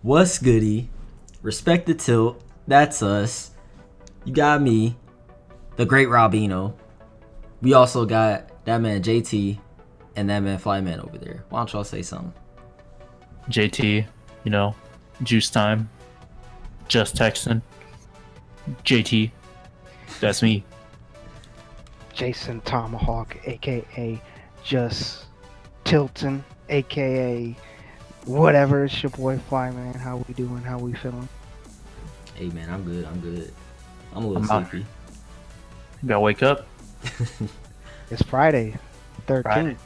What's goody? Respect the tilt. That's us. You got me, the Great Robino. We also got that man JT and that man Flyman over there. Why don't y'all say something? JT, juice time. Just texting. JT, that's me. Jason Tomahawk, aka Just Tilton, aka whatever. It's your boy Flyman. How we doing? How we feeling? Hey man, I'm good. I'm a little sleepy. You gotta wake up. It's Friday, 13th.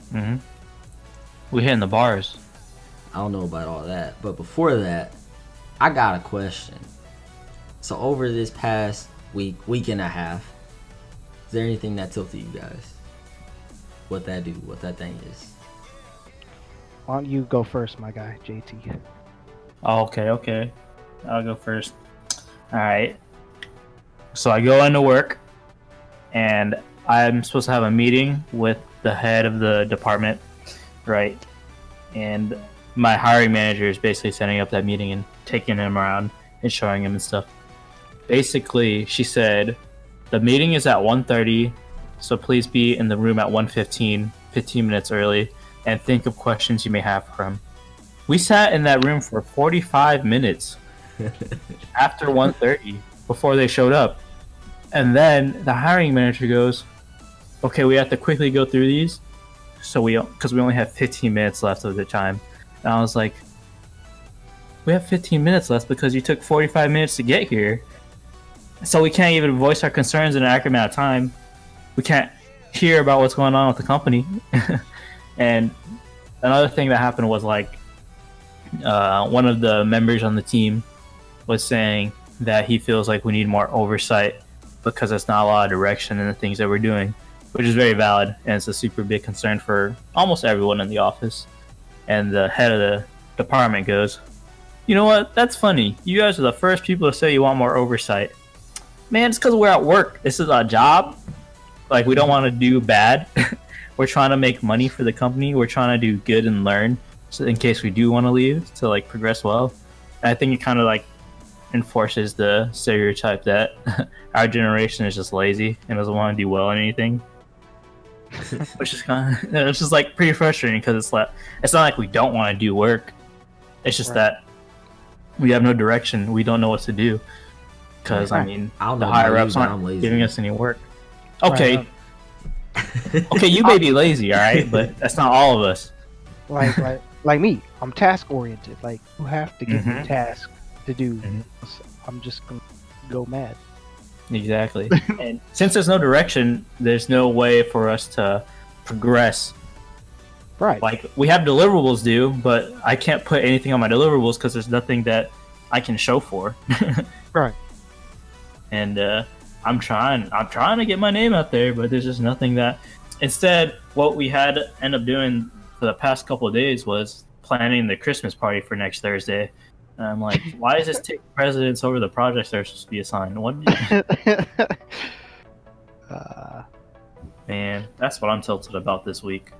Friday. We hitting the bars. I don't know about all that, but before that, I got a question. So over this past week and a half, is there anything that tilted you guys? What that thing is? Why don't you go first, my guy, JT? Oh, okay. I'll go first. Alright. So I go into work, and I'm supposed to have a meeting with the head of the department, right? And my hiring manager is basically setting up that meeting and taking him around and showing him and stuff. Basically, she said, the meeting is at 1:30, so please be in the room at 1:15, 15 minutes early, and think of questions you may have for him. We sat in that room for 45 minutes after 1:30 before they showed up. And then the hiring manager goes, okay, we have to quickly go through these, because we only have 15 minutes left of the time. And I was like, we have 15 minutes left because you took 45 minutes to get here. So we can't even voice our concerns in an accurate amount of time. We can't hear about what's going on with the company. And another thing that happened was one of the members on the team was saying that he feels like we need more oversight because there's not a lot of direction in the things that we're doing, which is very valid, and it's a super big concern for almost everyone in the office. And the head of the department goes, you know what, that's funny, you guys are the first people to say you want more oversight. Man, it's because we're at work. This is our job. We don't want to do bad. We're trying to make money for the company. We're trying to do good and learn, so in case we do want to leave, to progress well. And I think it kind of enforces the stereotype that our generation is just lazy and doesn't want to do well in anything. Which is it's just pretty frustrating, because it's not like we don't want to do work. It's just that we have no direction. We don't know what to do. Because the higher ups aren't giving us any work. Okay. Okay, you may be lazy, all right, but that's not all of us. Like me, I'm task oriented. You have to give me a task to do. I'm just gonna go mad. Exactly. And since there's no direction, there's no way for us to progress. Right. We have deliverables due, but I can't put anything on my deliverables because there's nothing that I can show for. Right. And I'm trying to get my name out there, but there's just nothing that. Instead, what we had to end up doing for the past couple of days was planning the Christmas party for next Thursday. And I'm like, why is this taking precedence over the projects that are supposed to be assigned? Man, that's what I'm tilted about this week.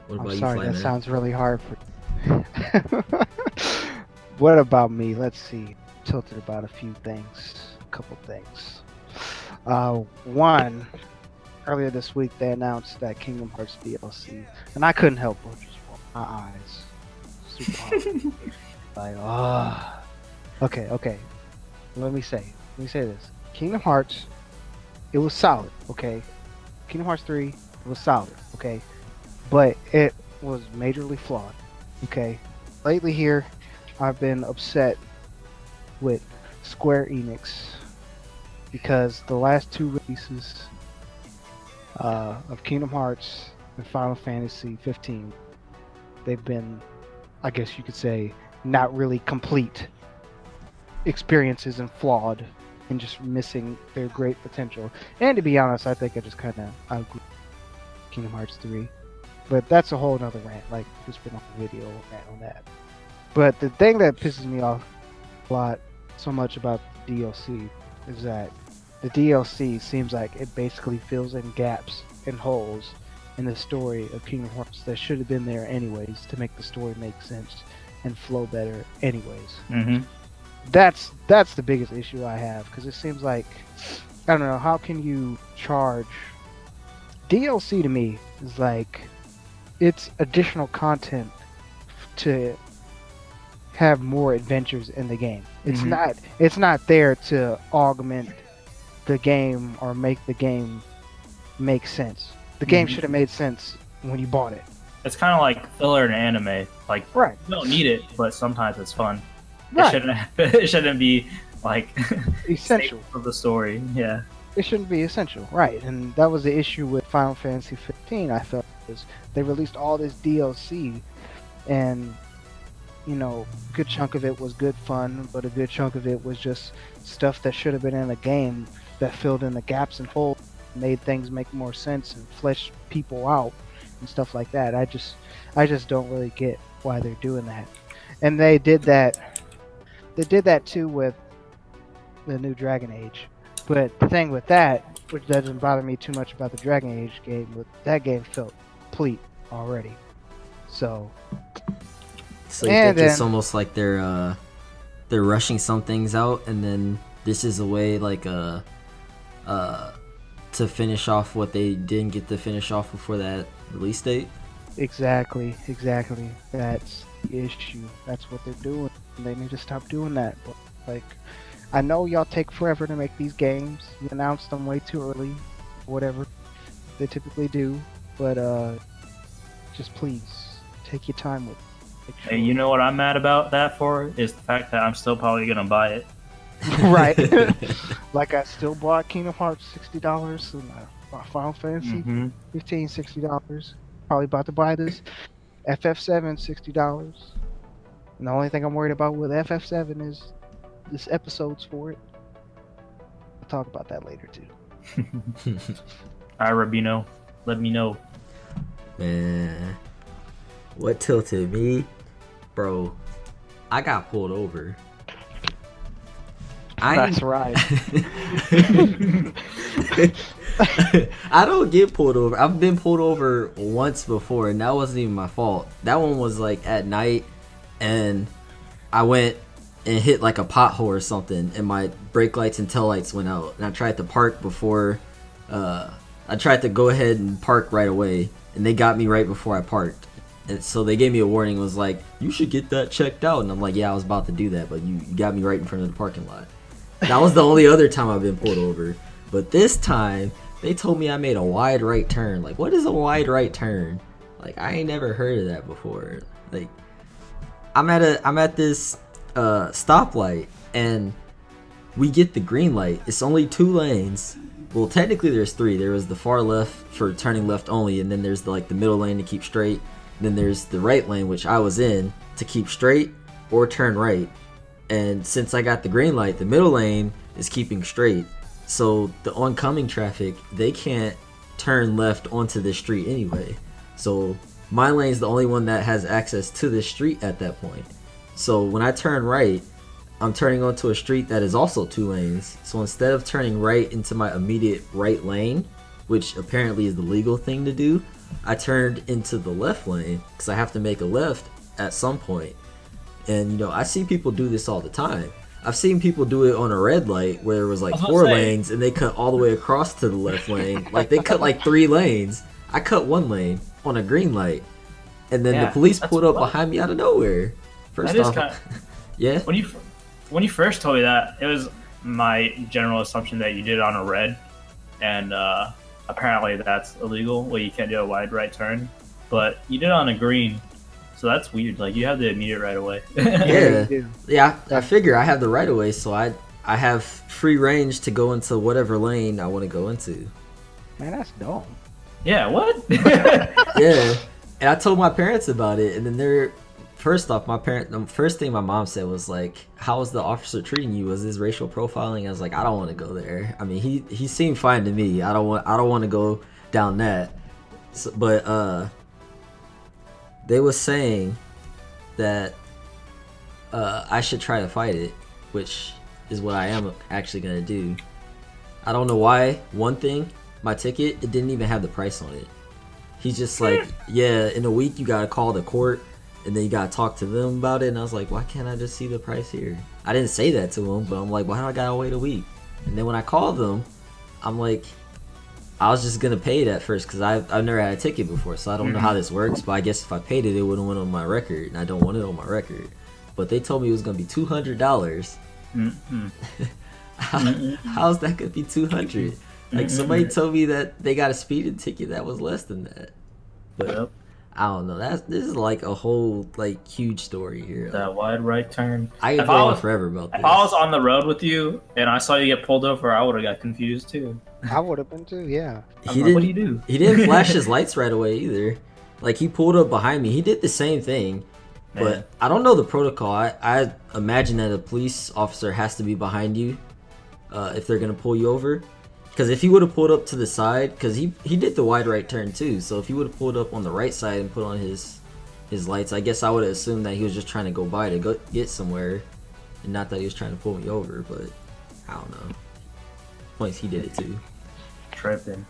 I'm sorry, that sounds really hard for. What about me? Let's see. Tilted about a couple things. One, earlier this week they announced that Kingdom Hearts DLC, and I couldn't help but just roll my eyes. Super hard. Okay. Let me say this. Kingdom Hearts, it was solid, okay? Kingdom Hearts 3, it was solid, okay? But it was majorly flawed, okay? Lately here, I've been upset with Square Enix because the last two releases of Kingdom Hearts and Final Fantasy 15, they've been, I guess you could say, not really complete experiences and flawed and just missing their great potential. And to be honest, I think I just kind of outgrew Kingdom Hearts 3. But that's a whole nother rant. Just been on a video rant on that. But the thing that pisses me off a lot so much about the DLC is that the DLC seems like it basically fills in gaps and holes in the story of Kingdom Hearts that should have been there anyways to make the story make sense and flow better anyways. Mm-hmm. That's the biggest issue I have, because it seems like, I don't know, how can you charge DLC? To me is like, it's additional content to have more adventures in the game. It's not there to augment the game or make the game make sense. The game should have made sense when you bought it. It's kind of like filler in anime. Like, Right. you don't need it, but sometimes it's fun. Right. It shouldn't be like Essential. of the story. Yeah. It shouldn't be essential, right? And that was the issue with Final Fantasy 15. I felt is they released all this DLC, and a good chunk of it was good fun, but a good chunk of it was just stuff that should have been in a game that filled in the gaps and holes, made things make more sense, and fleshed people out and stuff like that. I just don't really get why they're doing that. And they did that. They did that too with the new Dragon Age. But the thing with that, which doesn't bother me too much about the Dragon Age game, but that game felt complete already. So you think it's almost like they're rushing some things out, and then this is a way to finish off what they didn't get to finish off before that release date? Exactly. That's the issue. That's what they're doing. And they need to stop doing that. But I know y'all take forever to make these games. You announce them way too early, whatever they typically do. But just please take your time with it. Hey, you know what I'm mad about that for is the fact that I'm still probably gonna buy it. Right. Like, I still bought Kingdom Hearts $60 and Final Fantasy 15 $60. Probably about to buy this FF7 $60. And the only thing I'm worried about with FF7 is this episode's for it. We'll talk about that later too. Alright, Robino, let me know. Man, what tilted me, bro? I got pulled over. That's right. I don't get pulled over. I've been pulled over once before, and that wasn't even my fault. That one was like at night, and I went and hit like a pothole or something, and my brake lights and tail lights went out. And I tried to park before. I tried to go ahead and park right away, and they got me right before I parked. And so they gave me a warning. It was like, you should get that checked out. And I'm like, yeah, I was about to do that, but you got me right in front of the parking lot. That was the only other time I've been pulled over. But this time, they told me I made a wide right turn. Like, what is a wide right turn? Like, I ain't never heard of that before. Like, I'm at this stoplight, and we get the green light. It's only 2 lanes. Well, technically there's 3. There was the far left for turning left only, and then there's the middle lane to keep straight. Then there's the right lane, which I was in, to keep straight or turn right. And since I got the green light, the middle lane is keeping straight. So the oncoming traffic, they can't turn left onto this street anyway. So my lane's the only one that has access to this street at that point. So when I turn right, I'm turning onto a street that is also 2 lanes. So instead of turning right into my immediate right lane, which apparently is the legal thing to do, I turned into the left lane because I have to make a left at some point. And I see people do this all the time. I've seen people do it on a red light where there was like 4 lanes, and they cut all the way across to the left lane. Like, they cut like 3 lanes. I cut 1 lane on a green light, and then the police pulled up behind me out of nowhere. First off, yeah. When you first told me that, it was my general assumption that you did it on a red, and apparently that's illegal. Well, you can't do a wide right turn, but you did it on a green. So that's weird. Like, you have the immediate right away. Yeah. I figure I have the right of way, so I have free range to go into whatever lane I want to go into. Man, that's dumb. Yeah. What? Yeah. And I told my parents about it, and then the first thing my mom said was like, "How was the officer treating you? Was this racial profiling?" I was like, "I don't want to go there. I mean, he seemed fine to me. I don't want to go down that." So, but they was saying that I should try to fight it, which is what I am actually gonna do. I don't know why. One thing, my ticket, it didn't even have the price on it. He's just like, yeah, in a week you gotta call the court, and then you gotta talk to them about it. And I was like, why can't I just see the price here? I didn't say that to him, but I'm like, why do I gotta wait a week? And then when I called them, I'm like, I was just gonna pay it at first because I've never had a ticket before, so I don't know how this works. But I guess if I paid it, it wouldn't went on my record, and I don't want it on my record. But they told me it was gonna be $200. How's that gonna be $200? Like somebody told me that they got a speeding ticket that was less than that. But I don't know. This is like a whole like huge story here. That wide right turn. I could go on forever about this. If I was on the road with you and I saw you get pulled over, I would have got confused too. I would have been too. Yeah. What do you do? He didn't flash his lights right away either. Like he pulled up behind me. He did the same thing. But I don't know the protocol. I imagine that a police officer has to be behind you if they're gonna pull you over. Because if he would have pulled up to the side, because he did the wide right turn too. So if he would have pulled up on the right side and put on his lights, I guess I would have assumed that he was just trying to go by to go get somewhere, and not that he was trying to pull me over. But I don't know. Points he did it too. Tripping.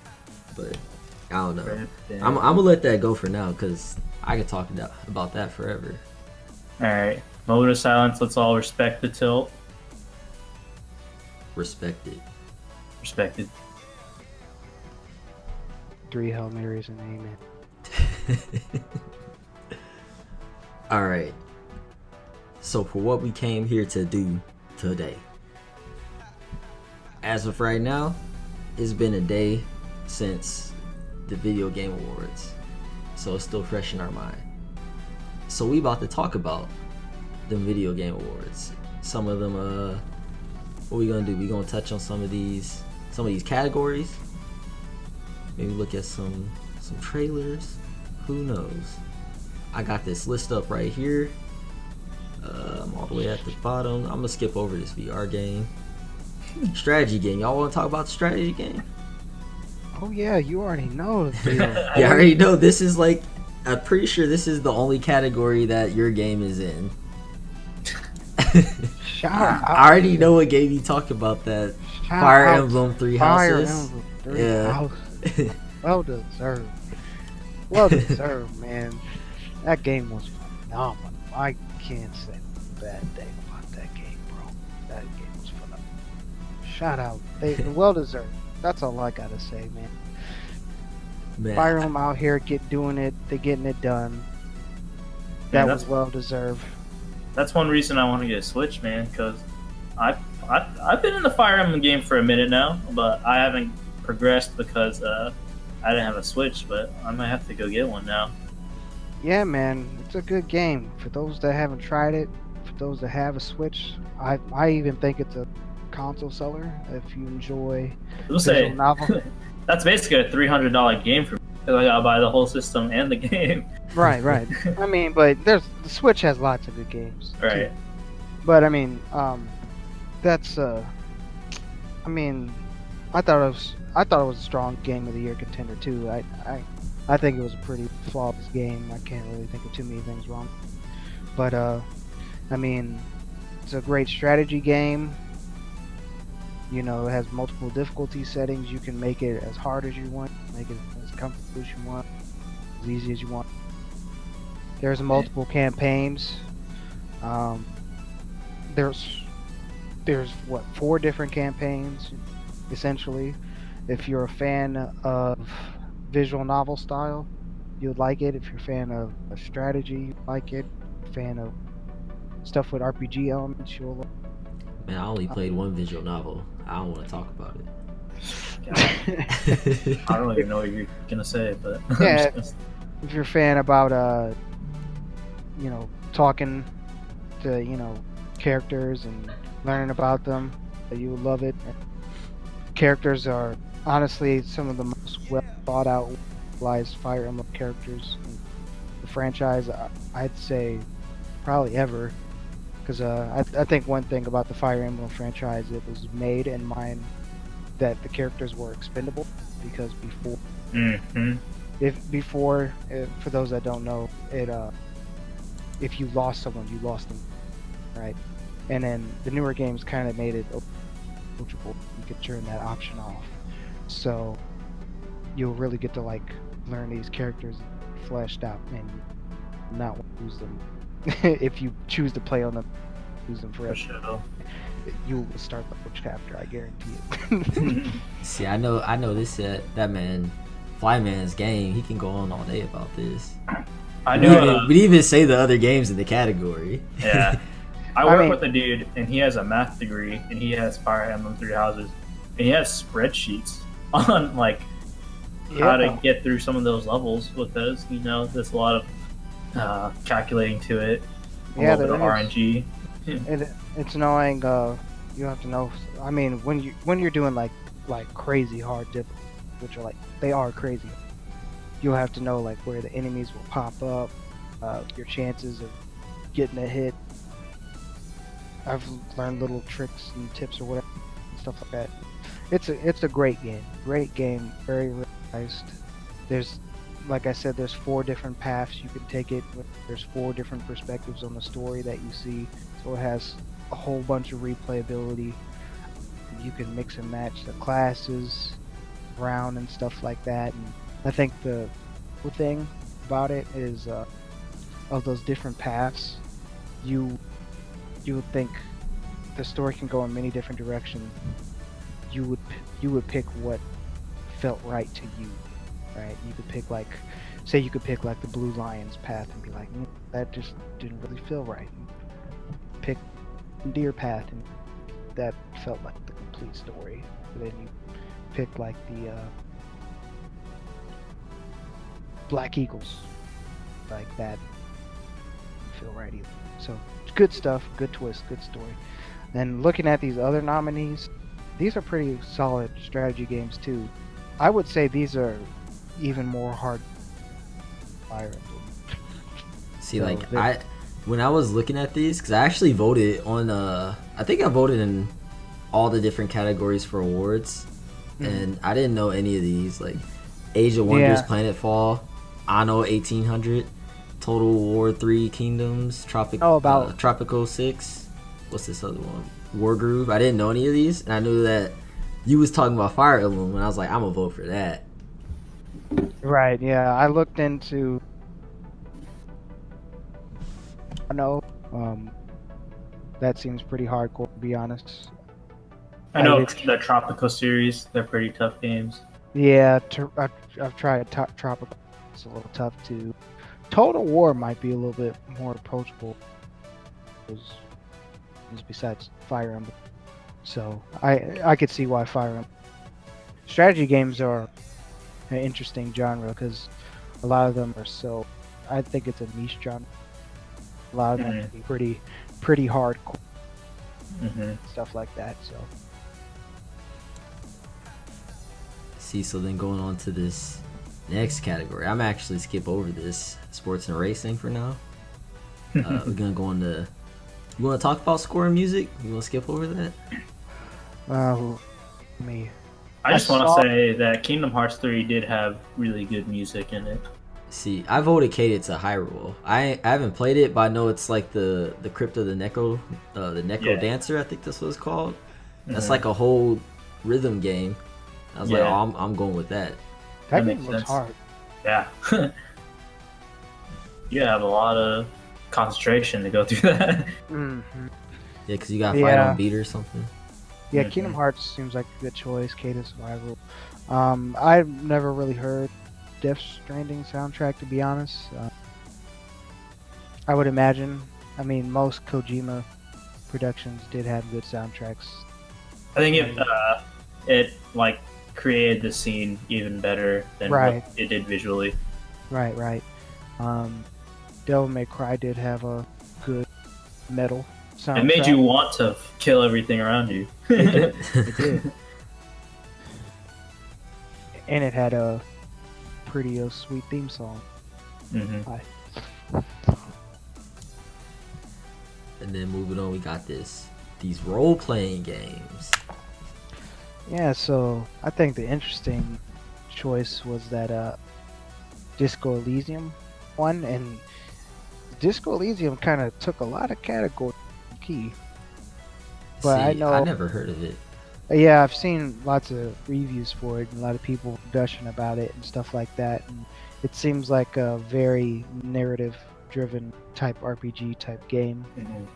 But I don't know. I'm gonna let that go for now because I could talk about that forever. All right. Moment of silence. Let's all respect the tilt. Respect it. Respected. 3 Hail Marys and amen. All right. So for what we came here to do today. As of right now, it's been a day since the Video Game Awards. So it's still fresh in our mind. So we about to talk about the Video Game Awards. Some of them, what we gonna do? We gonna touch on some of these categories. Maybe look at some trailers. Who knows? I got this list up right here. I'm all the way at the bottom. I'm gonna skip over this VR game. Strategy game. Y'all want to talk about the strategy game? Oh yeah, you already know. Yeah, I already know. This is like, I'm pretty sure this is the only category that your game is in. I already know what game you talk about. That Fire Emblem 3 Houses. Yeah. Well deserved. Well deserved, man. That game was phenomenal. I can't say a bad thing about that game, bro. That game was phenomenal. Shout out. They well deserved. That's all I gotta say, man. Fire Emblem out here doing it. They're getting it done. That was well deserved. That's one reason I want to get a Switch, man, because I've been in the Fire Emblem game for a minute now, but I haven't progressed because I didn't have a Switch, but I might have to go get one now. Yeah, man, it's a good game. For those that haven't tried it, for those that have a Switch, I even think it's a console seller if you enjoy visual novel. That's basically a $300 game for me, because I gotta buy the whole system and the game. Right. I mean, but the Switch has lots of good games. Right. Too. But I mean, that's I mean, I thought it was a strong game of the year contender too. I think it was a pretty flawless game. I can't really think of too many things wrong. But I mean, it's a great strategy game. You know, it has multiple difficulty settings. You can make it as hard as you want, make it as comfortable as you want, as easy as you want. There's multiple campaigns. There's what, 4 different campaigns, essentially. If you're a fan of visual novel style, you'd like it. If you're a fan of a strategy, you'd like it. If you're a fan of stuff with RPG elements, you'll like it. Man, I only played one visual novel. I don't want to talk about it. I don't even know what you're gonna say, but yeah, if you're a fan about talking to characters and learning about them, you would love it. Characters are honestly some of the most well thought out Fire Emblem characters in the franchise, I'd say probably ever. Because I think one thing about the Fire Emblem franchise, it was made in mind that the characters were expendable. Because before, for those that don't know, if you lost someone, you lost them, right? And then the newer games kind of made it approachable. You could turn that option off, so you'll really get to like learn these characters fleshed out and not want to use them. If you choose to play on them, use them For forever. sure. You will start the whole chapter, I guarantee it. See, I know this that man, Flyman's game. He can go on all day about this. I We know. we even say the other games in the category. Yeah. I I work mean- with a dude, and he has a math degree, and he has Fire Emblem Three Houses, and he has spreadsheets on like how to get through some of those levels with those. You know, there's a lot of calculating to it. A Yeah, little bit of there is. RNG. It's knowing. You have to know. I mean, when you're doing like crazy hard difficulties, which are like they are crazy, you'll have to know like where the enemies will pop up, your chances of getting a hit. I've learned little tricks and tips or whatever, stuff like that. It's a great game. Great game. Very realized. There's, like I said, there's 4 different paths you can take it. There's 4 different perspectives on the story that you see. So it has a whole bunch of replayability. You can mix and match the classes around and stuff like that. And I think the cool thing about it is of those different paths, you would think the story can go in many different directions. You would pick what felt right to you, right? You could pick like, say you could pick like the Blue Lions path and be like, that just didn't really feel right. Pick Deer path and that felt like the complete story. But then you pick like the Black Eagles, like that didn't feel right either. So good stuff, good twist, good story. And looking at these other nominees, these are pretty solid strategy games too. I would say these are even more hard. Fire Emblem. See, So like they- when I was looking at these, because I actually voted on, I think I voted in all the different categories for awards, and I didn't know any of these, like Age of Wonders, Yeah. Planetfall, Anno 1800, Total War 3 Kingdoms, Tropico 6, what's this other one? War Groove. I didn't know any of these, and I knew that you was talking about Fire Emblem, and I was like, I'm gonna vote for that. Right, yeah. I looked into that seems pretty hardcore to be honest. I know I the Tropico series; they're pretty tough games. Yeah, I've tried Tropical. It's a little tough too. Total War might be a little bit more approachable. Besides Fire Emblem, so I could see why Fire Emblem. Strategy games are an interesting genre because a lot of them are so. I think it's a niche genre. A lot of them can be pretty hardcore stuff like that. So. See, so then going on to this next category, I'm actually skip over this sports and racing for now. We're gonna go into. You want to talk about score and music? You want to skip over that? Me. I just want saw- to say that Kingdom Hearts 3 did have really good music in it. See, I voted Cadence to Hyrule. I haven't played it, but I know it's like the Crypt of the Necro, Yeah. Dancer. I think that's what it's called. That's like a whole rhythm game. I was like, Yeah. oh, I'm going with that. That That game makes looks sense. hard. Yeah. You have a lot of concentration to go through that. Mm-hmm. Yeah, because you got to fight Yeah. on beat or something. Yeah, Mhm. Kingdom Hearts seems like a good choice. Cadence Survival. I've never really heard Death Stranding soundtrack to be honest. I would imagine. I mean, most Kojima productions did have good soundtracks. I think it like created the scene even better than Right. what it did visually. Right. Devil May Cry did have a good metal soundtrack. It made you want to kill everything around you. It did. And it had a pretty sweet theme song. Mhm. And then moving on, we got these role playing games. Yeah, so I think the interesting choice was that Disco Elysium one, and Disco Elysium kind of took a lot of category key. But See, I know- I never heard of it. Yeah, I've seen lots of reviews for it and a lot of people gushing about it and stuff like that. And it seems like a very narrative-driven type RPG type game. Mhm.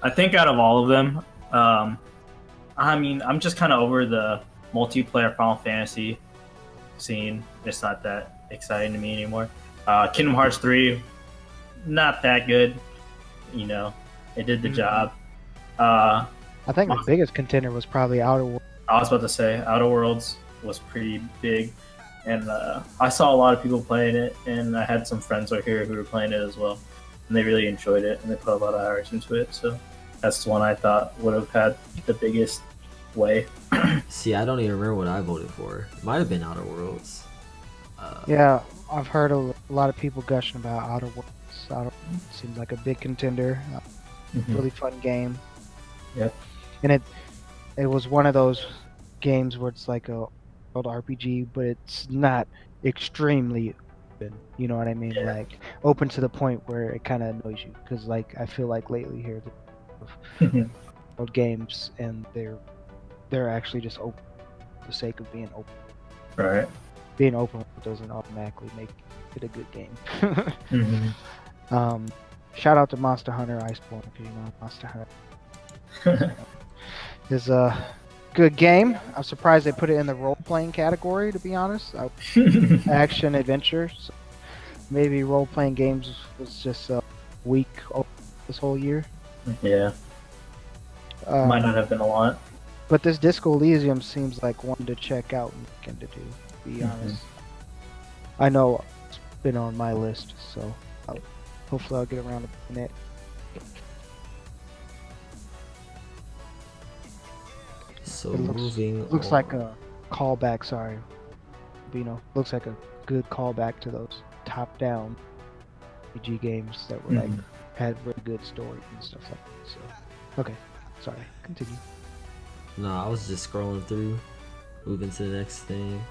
I think out of all of them, I mean, I'm just kind of over the multiplayer Final Fantasy scene. It's not that exciting to me anymore. Kingdom Hearts 3, not that good. You know, it did the Mhm. job. Uh, I think the biggest contender was probably Outer Worlds. I was about to say Outer Worlds was pretty big, and I saw a lot of people playing it, and I had some friends over here who were playing it as well, and they really enjoyed it, and they put a lot of hours into it. So that's the one I thought would have had the biggest way. See, I don't even remember what I voted for. It might have been Outer Worlds. Yeah, I've heard a lot of people gushing about Outer Worlds. Outer Worlds seems like a big contender. Mhm. Really fun game. Yep. And it was one of those games where it's like a old RPG, but it's not extremely open. You know what I mean? Yeah. Like open to the point where it kind of annoys you. Because like I feel like lately here, old games and they're actually just open for the sake of being open. Right. Being open doesn't automatically make it a good game. Mhm. Shout out to Monster Hunter Iceborne if you know Monster Hunter. Is a good game. I'm surprised they put it in the role playing category. To be honest, action adventure. So maybe role playing games was just weak this whole year. Yeah, might not have been a lot. But this Disco Elysium seems like one to check out and look into. To be Mhm. honest, I know it's been on my list, so hopefully I'll get around to playing it. So It moving looks on. like a callback. Sorry, Bino. Looks like a good callback to those top-down RPG games that were like Mhm. had really good stories and stuff like that. So, okay, sorry. Continue. No, I was just scrolling through, moving to the next thing.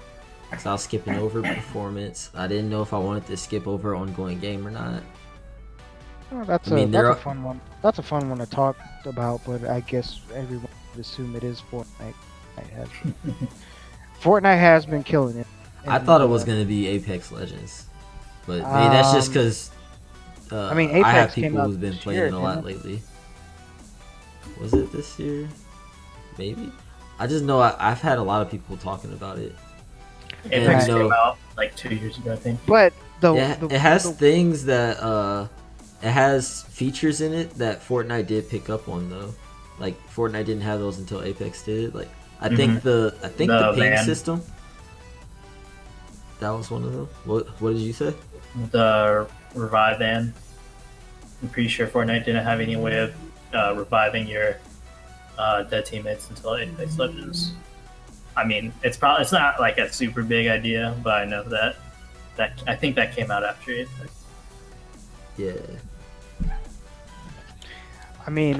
So I was skipping over performance. I didn't know if I wanted to skip over ongoing game or not. Oh, that's I mean, that's there a are- fun one. That's a fun one to talk about, but I guess everyone would assume it is Fortnite. Fortnite has been killing it. I And, thought it was gonna be Apex Legends, but maybe that's just Um, because I mean, I have Apex came people out who've been this playing year, it a lot didn't lately. Was it this year? Maybe. I just know I've had a lot of people talking about it. Apex And, came out like 2 years ago, I think. But It has things that it has features in it that Fortnite did pick up on though. Like Fortnite didn't have those until Apex did. Like I think the The ping van. system, that was one of them. What did you say? The revive van. I'm pretty sure Fortnite didn't have any way of reviving your dead teammates until Apex Legends. I mean, it's not like a super big idea, but I know that I think that came out after Apex. Yeah. I mean,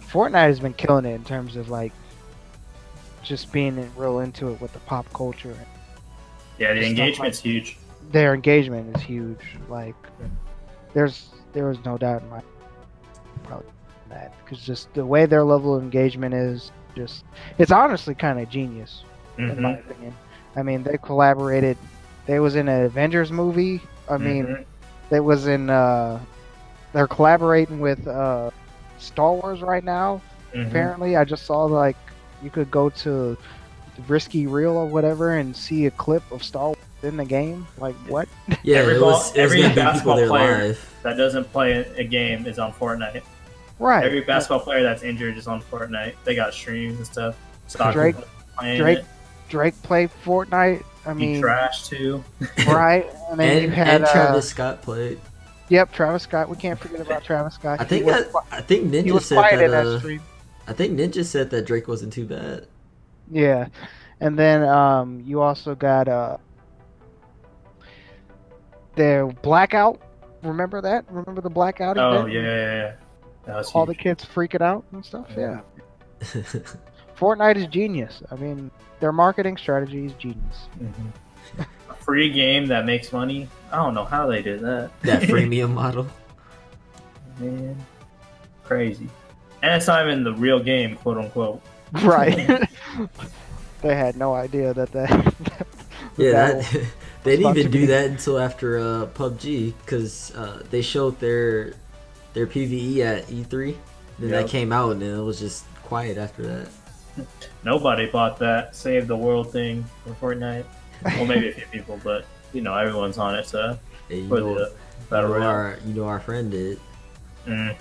Fortnite has been killing it in terms of like just being real into it with the pop culture. Yeah, the Stuff engagement's huge. Their engagement is huge. Like, there was no doubt in my probably that because just the way their level of engagement is, just it's honestly kind of genius in my opinion. I mean, they collaborated. They was in an Avengers movie. I mean, they was in. They're collaborating with Star Wars right now. Apparently, I just saw like you could go to Risky Reel or whatever and see a clip of Star Wars in the game. Like what? Yeah, every it was every gonna be people basketball there player live. that doesn't play a game is on Fortnite. Right. Every basketball player that's injured is on Fortnite. They got streams and stuff. Soccer Drake- playing Drake- it. Drake played Fortnite. I He mean, trash too. right? And then you had And Travis Scott played. Yep, Travis Scott. We can't forget about Travis Scott. I think he was, he Ninja was said quiet in that. that stream. I think Ninja said that Drake wasn't too bad. Yeah, and then you also got the blackout. Remember that? Remember the blackout Oh event? yeah. That was All the huge. kids freaking out and stuff. Yeah. Fortnite is genius. I mean, their marketing strategy is genius. A free game that makes money. I don't know how they did that. That freemium model. Man, crazy. And it's not even the real game, quote unquote. Right. They had no idea that Yeah, battle they didn't about even to do be- that until after PUBG because they showed their PVE at E3. Then that Yep. came out and then it was just quiet after that. Nobody bought that save the world thing for Fortnite. Well, maybe a few people, but everyone's on it. So Hey, for the battle royale. our friend did. Mm,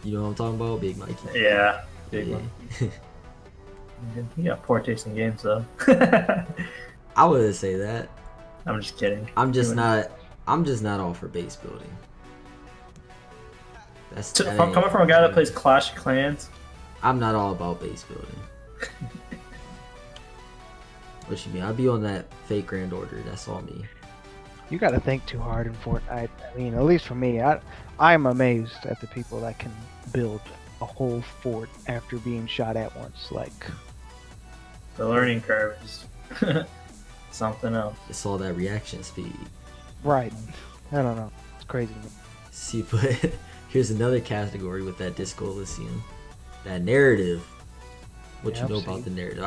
You know what I'm talking about? Big Mikey. yeah, big Yeah. one. You got poor taste in games, though. I wouldn't say that. I'm just kidding. I'm just not all for base building. Coming from a guy that plays Clash of Clans. I'm not all about base building. What you mean? I'll be on that fake Grand Order. That's all me. You got to think too hard in Fortnite. I mean, at least for me, I'm amazed at the people that can build a whole fort after being shot at once. Like, The learning curve is something else. It's all that reaction speed. right? I don't know. It's crazy. See, but here's another category with that Disco Elysium. That narrative. What Yeah, you know I've about the seen. narrative?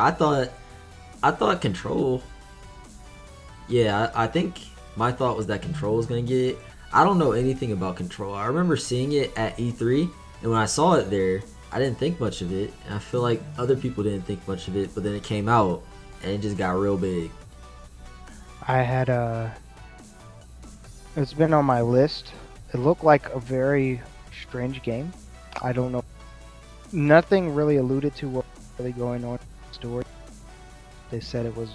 I thought Control. Yeah, I think my thought was that Control was gonna get it. I don't know anything about Control. I remember seeing it at E3, and when I saw it there, I didn't think much of it. And I feel like other people didn't think much of it, but then it came out, and it just got real big. I had It's been on my list. It looked like a very strange game. I don't know. Nothing really alluded to what was really going on in the story. They said it was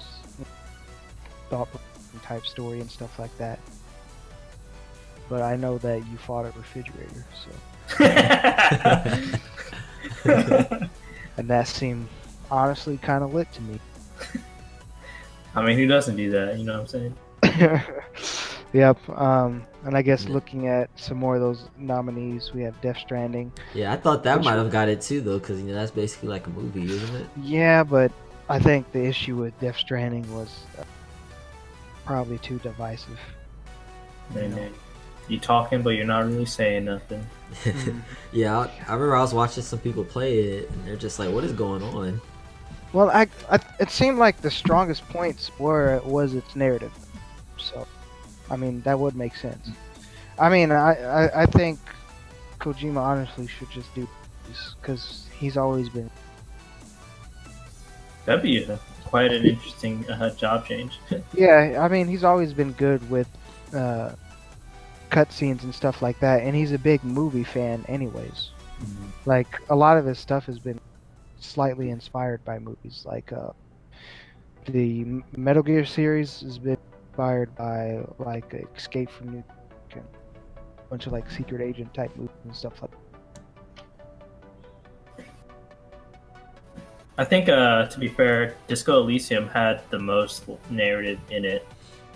thought-provoking type story and stuff like that. But I know that you fought a refrigerator, so and that seemed honestly kind of lit to me. I mean, who doesn't do that? You know what I'm saying? Yep. And I guess looking at some more of those nominees, we have Death Stranding. Yeah, I thought that might have got it too, though, because that's basically like a movie, isn't it? Yeah, but I think the issue with Death Stranding was probably too divisive. Man, you talking, but you're not really saying nothing. Yeah, I remember I was watching some people play it, and they're just like, "What is going on?" Well, it seemed like the strongest points was its narrative. So, I mean, that would make sense. I mean, I think Kojima honestly should just do this because he's always been. That'd be quite an interesting job change. Yeah, I mean, he's always been good with cutscenes and stuff like that, and he's a big movie fan, anyways. Like a lot of his stuff has been slightly inspired by movies. Like the Metal Gear series has been inspired by like Escape from New York and a bunch of like secret agent type movies and stuff like that. I think, to be fair, Disco Elysium had the most narrative in it,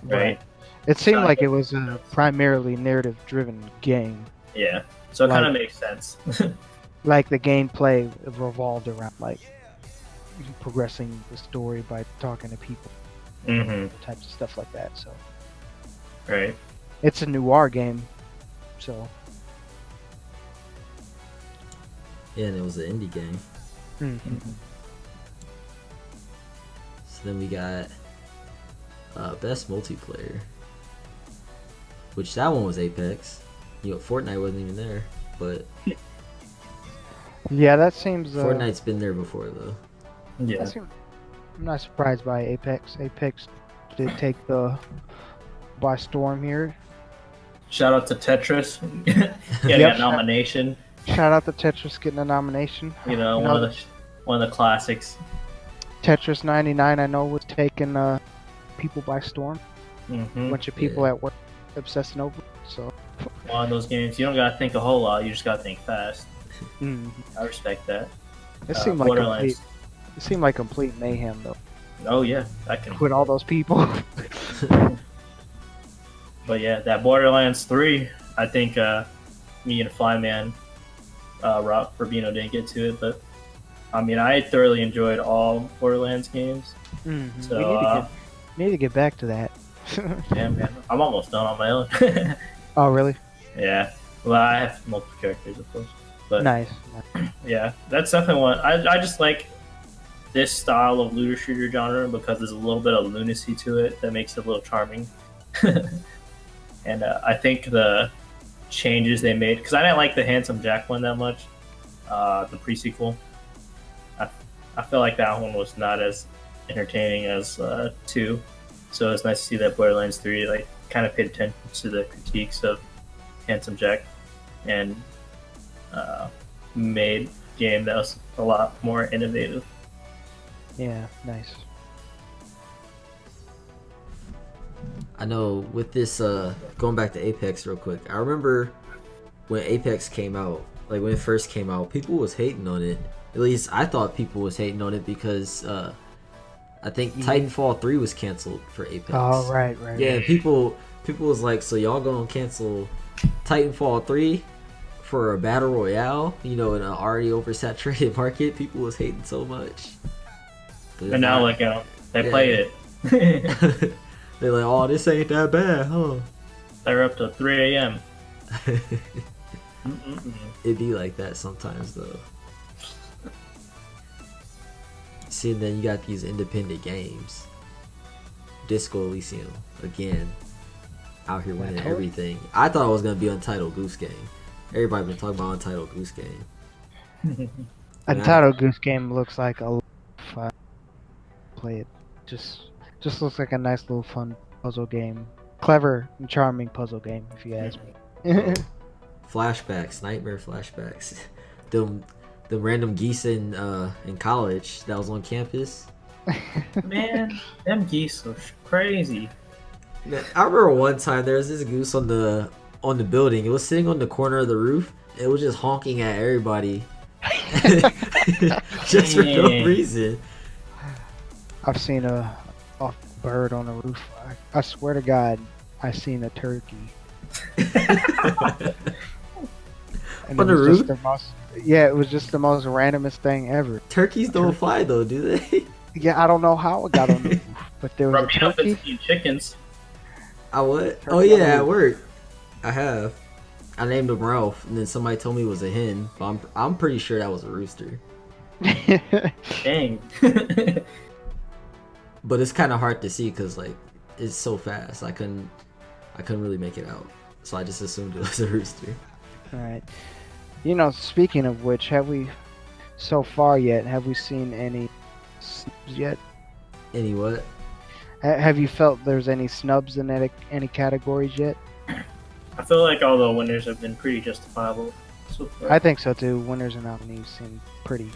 right? It seemed like it was a primarily narrative-driven game. Yeah, so it kind of makes sense. Like the gameplay revolved around like progressing the story by talking to people, types of stuff like that. So, Right. it's a noir game, so. Yeah, and it was an indie game. So then we got best multiplayer, which that one was Apex. Fortnite wasn't even there, but Yeah, that seems. Fortnite's been there before though. Yeah. I'm not surprised by Apex. Apex did take the by storm here. Shout out to Tetris getting a nomination. Shout out to Tetris getting a nomination. One of the classics. Tetris 99, I know, was taking people by storm. A bunch of people at work obsessing over it, so. One of those games, you don't gotta think a whole lot. You just gotta think fast. I respect that. It seemed like complete mayhem, though. Oh yeah, I can. With all those people. But yeah, that Borderlands 3, I think me and Flyman, Rob Robino didn't get to it, but I mean, I thoroughly enjoyed all Borderlands games. So we need to get back to that. yeah, man, I'm almost done on my own. Oh, really? Yeah. Well, I have multiple characters, of course. But Nice. yeah, that's definitely one. I just like this style of looter shooter genre because there's a little bit of lunacy to it that makes it a little charming. And I think the changes they made, because I didn't like the Handsome Jack one that much, the pre-sequel. I feel like that one was not as entertaining as 2. So it's nice to see that Borderlands 3 like kind of paid attention to the critiques of Handsome Jack and made a game that was a lot more innovative. Yeah, nice. I know with this, going back to Apex real quick, I remember when Apex came out, like when it first came out, people was hating on it. At least I thought people was hating on it because I think Titanfall 3 was canceled for Apex. Oh, right. Yeah, people was like, so y'all gonna cancel Titanfall 3 for a battle royale? You know, in an already oversaturated market, people was hating so much. But And now, like, they played it. They're like, oh, this ain't that bad, huh? They're up to 3 a.m. It be like that sometimes, though. See, and then you got these independent games. Disco Elysium, again, out here winning everything. I thought it was going to be Untitled Goose Game. Everybody been talking about Untitled Goose Game. Untitled Goose Game looks like a lot of fun. Play it. Just looks like a nice little fun puzzle game. Clever and charming puzzle game, if you ask me. Flashbacks, nightmare flashbacks. The random geese in college that was on campus. Man, them geese are crazy. Man, I remember one time there was this goose on the building. It was sitting on the corner of the roof. It was just honking at everybody, just for no reason. I've seen a bird on a roof. I swear to God, I seen a turkey. And On the roof? It was just the most randomest thing ever. Turkeys don't fly though, do they? Yeah, I don't know how it got on the roof, but there was a Robino turkey. been eating chickens. I what? Turkey Oh yeah, on the at roof. work. I have. I named him Ralph, and then somebody told me it was a hen, but I'm pretty sure that was a rooster. Dang. But it's kind of hard to see because like it's so fast. I couldn't really make it out, so I just assumed it was a rooster. All right. You know, speaking of which, have we seen any snubs yet? Any what? Have you felt there's any snubs in any categories yet? I feel like all the winners have been pretty justifiable so far. I think so too. Winners and nominees seem pretty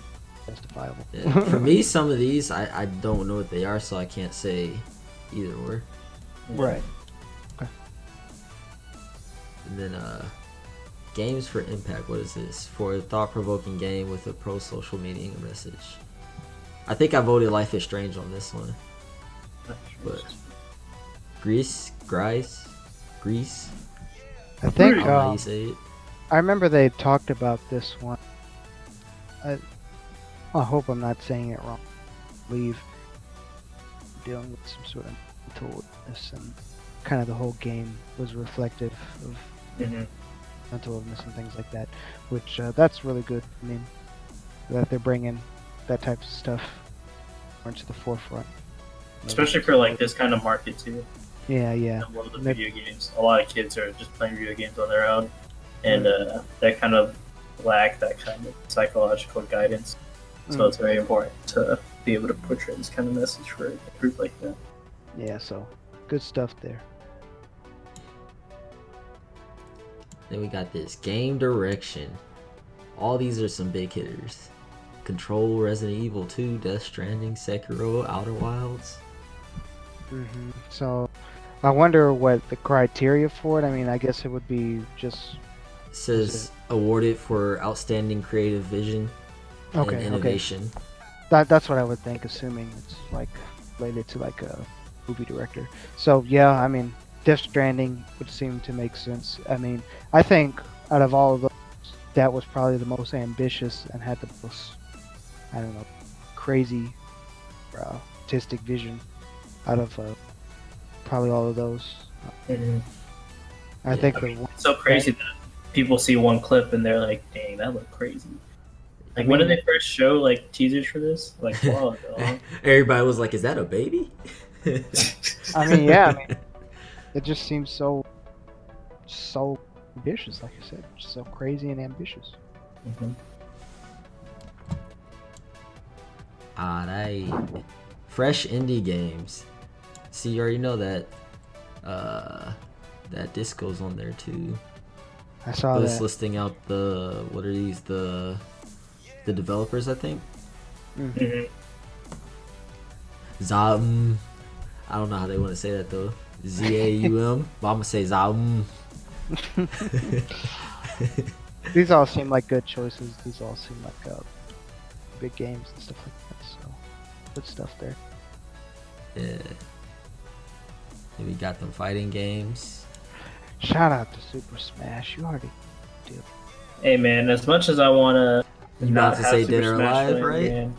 justifiable. Yeah. For me, some of these I don't know what they are, so I can't say either or. Right. And then games for impact. What is this? For a thought-provoking game with a pro-social meaning message. I think I voted Life is Strange on this one. But Greece. I think I don't know how you say it. I remember they talked about this one. I hope I'm not saying it wrong. I believe dealing with some sort of mental illness, and kind of the whole game was reflective of mental illness and things like that, which that's really good. I mean, that they're bringing that type of stuff more into the forefront. Especially for like this kind of market too. Yeah. A lot of the video games. A lot of kids are just playing video games on their own, and that kind of lack that kind of psychological guidance. So it's very important to be able to portray this kind of message for a group like that. Yeah, so good stuff there. Then we got this game direction. All these are some big hitters. Control, Resident Evil 2, Death Stranding, Sekiro, Outer Wilds. So I wonder what the criteria for it. I mean, I guess it would be just It says awarded for outstanding creative vision and innovation. That's what I would think, assuming it's like related to like a movie director. So yeah, I mean, Death Stranding would seem to make sense. I mean, I think out of all of those, that was probably the most ambitious and had the most, I don't know, crazy artistic vision out of probably all of those. I think It's so crazy that people see one clip and they're like, "Dang, that looked crazy." Like, when did they first show like teasers for this? Like a while ago. Huh? Everybody was like, "Is that a baby?" I mean, yeah. I mean, it just seems so ambitious. Like I said, just so crazy and ambitious. Mm-hmm. Alright. Fresh indie games. See, you already know that that disco's on there too. I saw But it's that. listing out what are these, the developers, I think. Mm-hmm. Zaum. I don't know how they want to say that though. Zaum. But I'm gonna say Zaum. These all seem like good choices. These all seem like big games and stuff like that. So good stuff there. Yeah. Then we got them fighting games. Shout out to Super Smash. You already did. Hey man, as much as I wanna You about to have say Super Dead or Smash Alive, Bros. right? Game,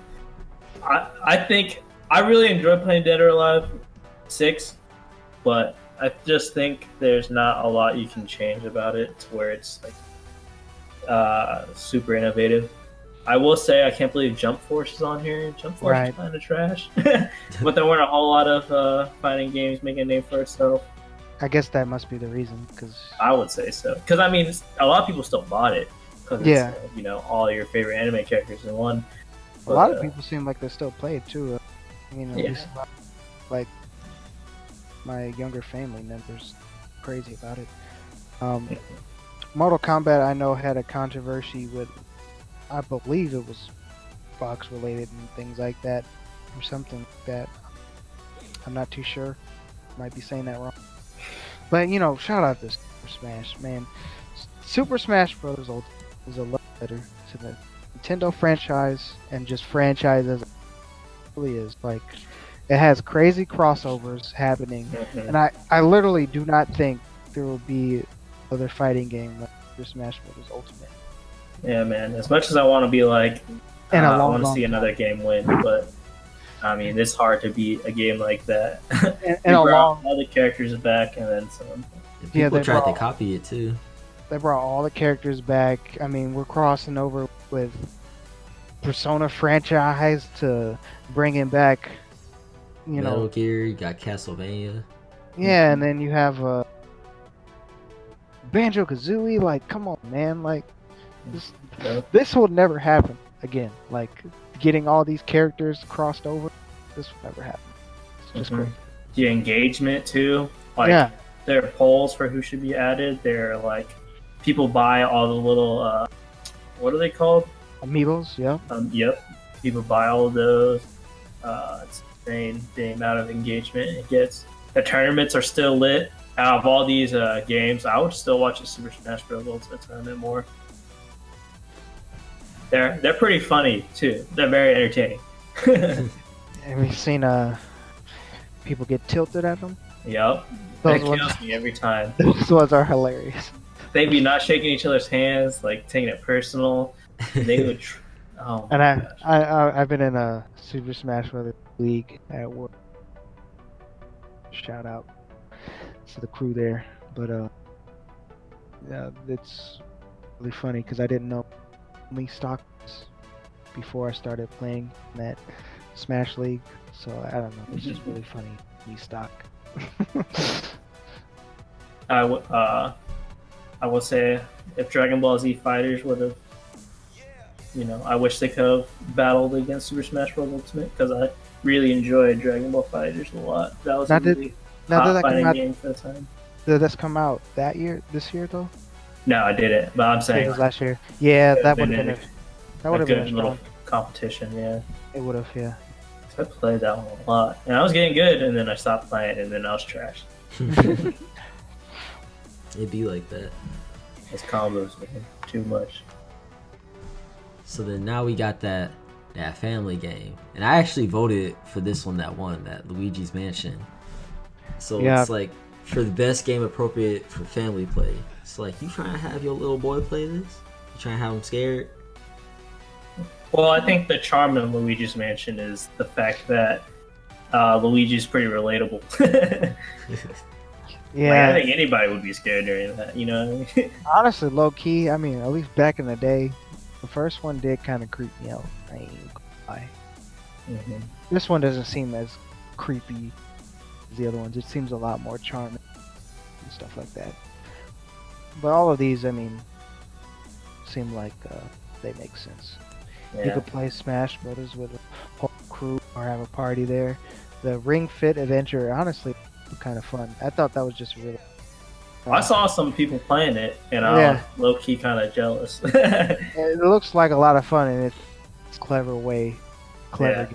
I think I really enjoy playing Dead or Alive 6, but I just think there's not a lot you can change about it to where it's like super innovative. I will say I can't believe Jump Force is on here. Jump Force Right. is kind of trash, but there weren't a whole lot of fighting games making a name for itself. I guess that must be the reason, because I would say so, because I mean, a lot of people still bought it because Yeah. it's all your favorite anime characters in one. a lot of people seem like they still play it too. I mean, at Yeah. least like my younger family members, crazy about it. Mortal Kombat, I know, had a controversy with, I believe it was Fox related and things like that, or something like that. I'm not too sure. Might be saying that wrong. But shout out to Super Smash, man. Super Smash Bros. Ultimate is a love letter to the Nintendo franchise and just franchise as it really is. Like, it has crazy crossovers happening, Mhm. and I literally do not think there will be another fighting game like Super Smash Bros. Ultimate. Yeah, man. As much as I want to be like, In a I long, want to long see time. another game win, but I mean, it's hard to beat a game like that. In They a brought long, all the characters back and then some. And Yeah, people they tried to brought- copy it too. they brought all the characters back. I mean, we're crossing over with Persona franchise to bringing back, Metal Gear, you got Castlevania. yeah, and then you have Banjo Kazooie. Like, come on, man! Like, this will never happen again. Like, getting all these characters crossed over, this will never happen. It's just Mhm. crazy. The engagement too. Like, Yeah, there are polls for who should be added. They're like, people buy all the little, what are they called? amiibos. Yeah, Yep. People buy all of those. It's insane the amount of engagement it gets. The tournaments are still lit. Out of all these games, I would still watch the Super Smash Bros. Ultimate Tournament more. They're pretty funny too. They're very entertaining. have you seen people get tilted at them? Yep. Those That ones, kills me every time. those ones are hilarious. They'd be not shaking each other's hands, like taking it personal. They would. Oh And my gosh. I've been in a Super Smash Bros. League at work. Shout out to the crew there. But yeah, it's really funny because I didn't know only stocks before I started playing in that Smash League. So I don't know. It's just really funny. Me stock. I will say if Dragon Ball Z Fighters would have, I wish they could have battled against Super Smash Bros. Ultimate because I really enjoyed Dragon Ball Fighters a lot. That was Now a did- really Now hot did that come fighting out? game for the time. Did this come out this year though? No, I didn't, but I'm It saying was last year. Yeah, that would have been been that a would have been good a little strong. competition. Yeah, It would have, yeah. I played that one a lot, and I was getting good, and then I stopped playing, and then I was trash. It'd be like that. Those combos, man, too much. So then now we got that family game, and I actually voted for this one that won, that Luigi's Mansion. So Yeah. it's like for the best game appropriate for family play. It's like, you trying to have your little boy play this? You trying to have him scared? Well, I think the charm of Luigi's Mansion is the fact that Luigi's pretty relatable. Yeah. Like, I think anybody would be scared during that. You know what I mean? Honestly, low key, I mean, at least back in the day, The first one did kind of creep me out. I ain't gonna lie. Mhm. This one doesn't seem as creepy as the other ones. It seems a lot more charming and stuff like that. But all of these, I mean, seem like they make sense. You Yeah. could play Smash Brothers with a whole crew or have a party there. The Ring Fit Adventure, honestly, was kind of fun. I thought that was just really. I saw some people playing it, and I Yeah. was low key kind of jealous. It looks like a lot of fun, and it's clever way, clever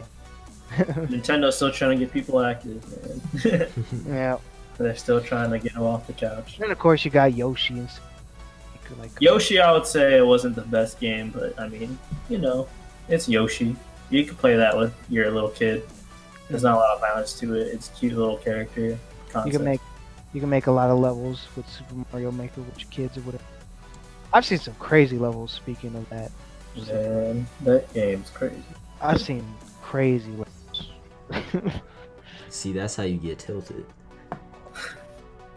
Nintendo's still trying to get people active, man. game. Yeah. They're still trying to get them off the couch. And of course, you got Yoshi and stuff. Like Yoshi, I would say it wasn't the best game, but I mean, you know, it's Yoshi. You can play that with your little kid. There's not a lot of violence to it. It's a cute little character concept. you can make a lot of levels with Super Mario Maker with your kids or whatever. I've seen some crazy levels. Speaking of that, Man, that game's crazy. I've seen crazy levels. See, that's how you get tilted.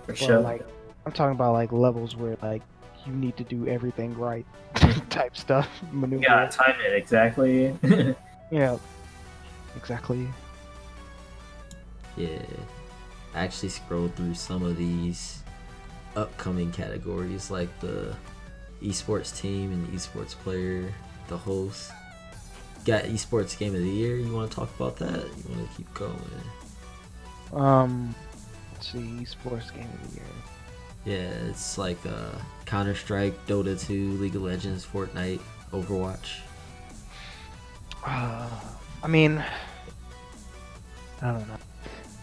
For Well, sure. like I'm talking about like levels where like you need to do everything right, type stuff. Maneuver. You gotta time it exactly. Yeah. Exactly. Yeah. I actually scrolled through some of these upcoming categories, like the esports team and the esports player, the host. Got esports game of the year. You want to talk about that? You want to keep going? Let's see, esports game of the year. Yeah, it's like Counter-Strike, Dota 2, League of Legends, Fortnite, Overwatch. I mean, I don't know.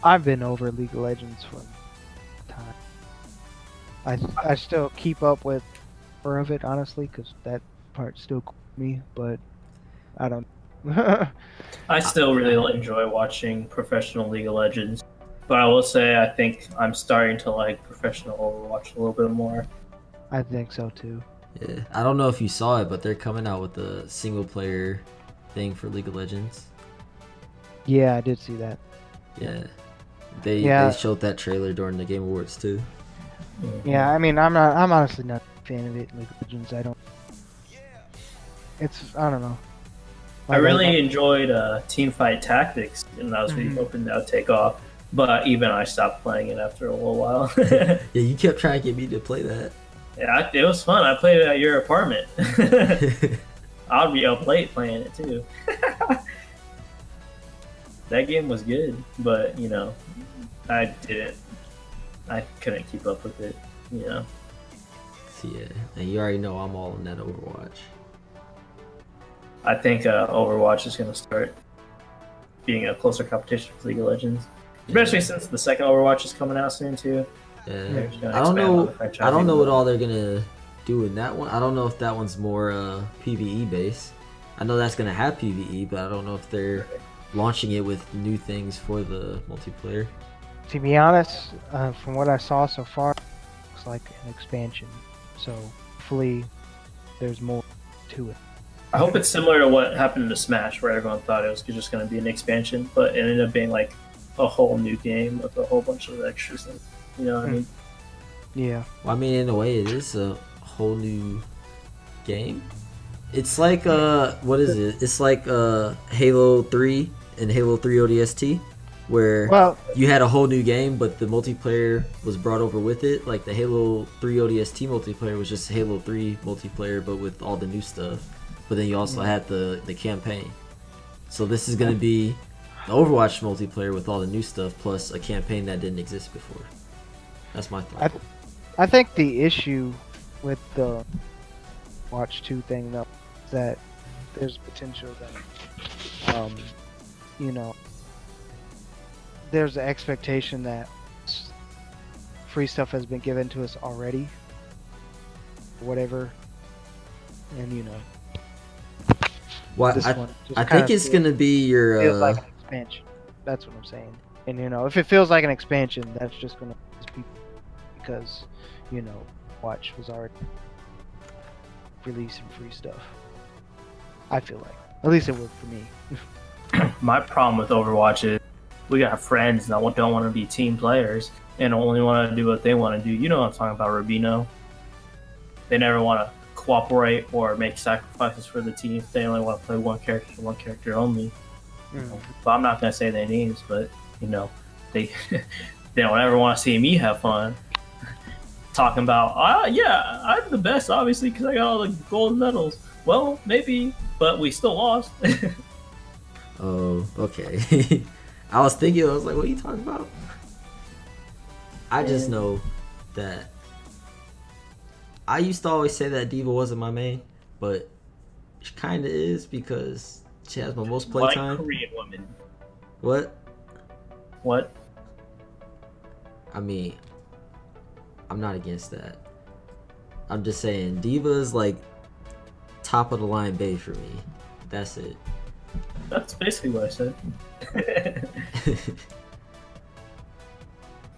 I've been over League of Legends for time. I still keep up with more of it, honestly, because that part still cool with me, but I don't. I still really enjoy watching professional League of Legends, but I will say I think I'm starting to like professional Overwatch a little bit more. I think so too. Yeah, I don't know if you saw it, but they're coming out with a single-player thing for League of Legends. Yeah, I did see that. Yeah, they showed that trailer during the Game Awards too. Yeah, I mean, I'm honestly not a fan of it. League of Legends, I don't. I don't know. I really enjoyed Teamfight Tactics, and I was really hoping that would take off. But even I stopped playing it after a little while. Yeah, you kept trying to get me to play that. Yeah, it was fun. I played it at your apartment. I'll be up late playing it too. That game was good, but you know, I couldn't keep up with it. You know. Yeah, and you already know I'm all in that Overwatch. I think Overwatch is going to start being a closer competition with League of Legends, especially since the second Overwatch is coming out soon too. Yeah, I don't know what all they're gonna do in that one. I don't know if that one's more PVE based. I know that's gonna have PVE, but I don't know if they're launching it with new things for the multiplayer. To be honest, from what I saw so far, it looks like an expansion. So hopefully, there's more to it. I hope it's similar to what happened to Smash, where everyone thought it was just going to be an expansion, but it ended up being like a whole new game with a whole bunch of extras. You know what I mean? Yeah. Well, I mean, in a way, it is a whole new game. It's like what is it? It's like Halo 3 and Halo 3 ODST, where you had a whole new game, but the multiplayer was brought over with it. Like the Halo 3 ODST multiplayer was just Halo 3 multiplayer, but with all the new stuff. But then you also had the campaign. So this is going to be the Overwatch multiplayer with all the new stuff, plus a campaign that didn't exist before. That's my thought. I think the issue with the Watch 2 thing, though, is that there's potential that, you know, there's an expectation that free stuff has been given to us already, whatever, and you know. Well, I think it's gonna be your. Feels like an expansion. That's what I'm saying. And you know, if it feels like an expansion, that's just gonna be because, you know, Watch was already releasing free stuff. I feel like, at least it worked for me. My problem with Overwatch is we got friends that don't want to be team players and only want to do what they want to do. You know what I'm talking about, Robino. They never want to cooperate or make sacrifices for the team if they only want to play one character only. But I'm not gonna say their names, but they they don't ever want to see me have fun. Talking about, yeah, I'm the best, obviously, because I got all the gold medals. Well, maybe, but we still lost. Oh, okay. I was like, what are you talking about? I just know that I used to always say that Diva wasn't my main, but she kind of is because she has my most playtime. Like Korean women. What? I mean, I'm not against that. I'm just saying Diva is like top of the line bae for me. That's it. That's basically what I said.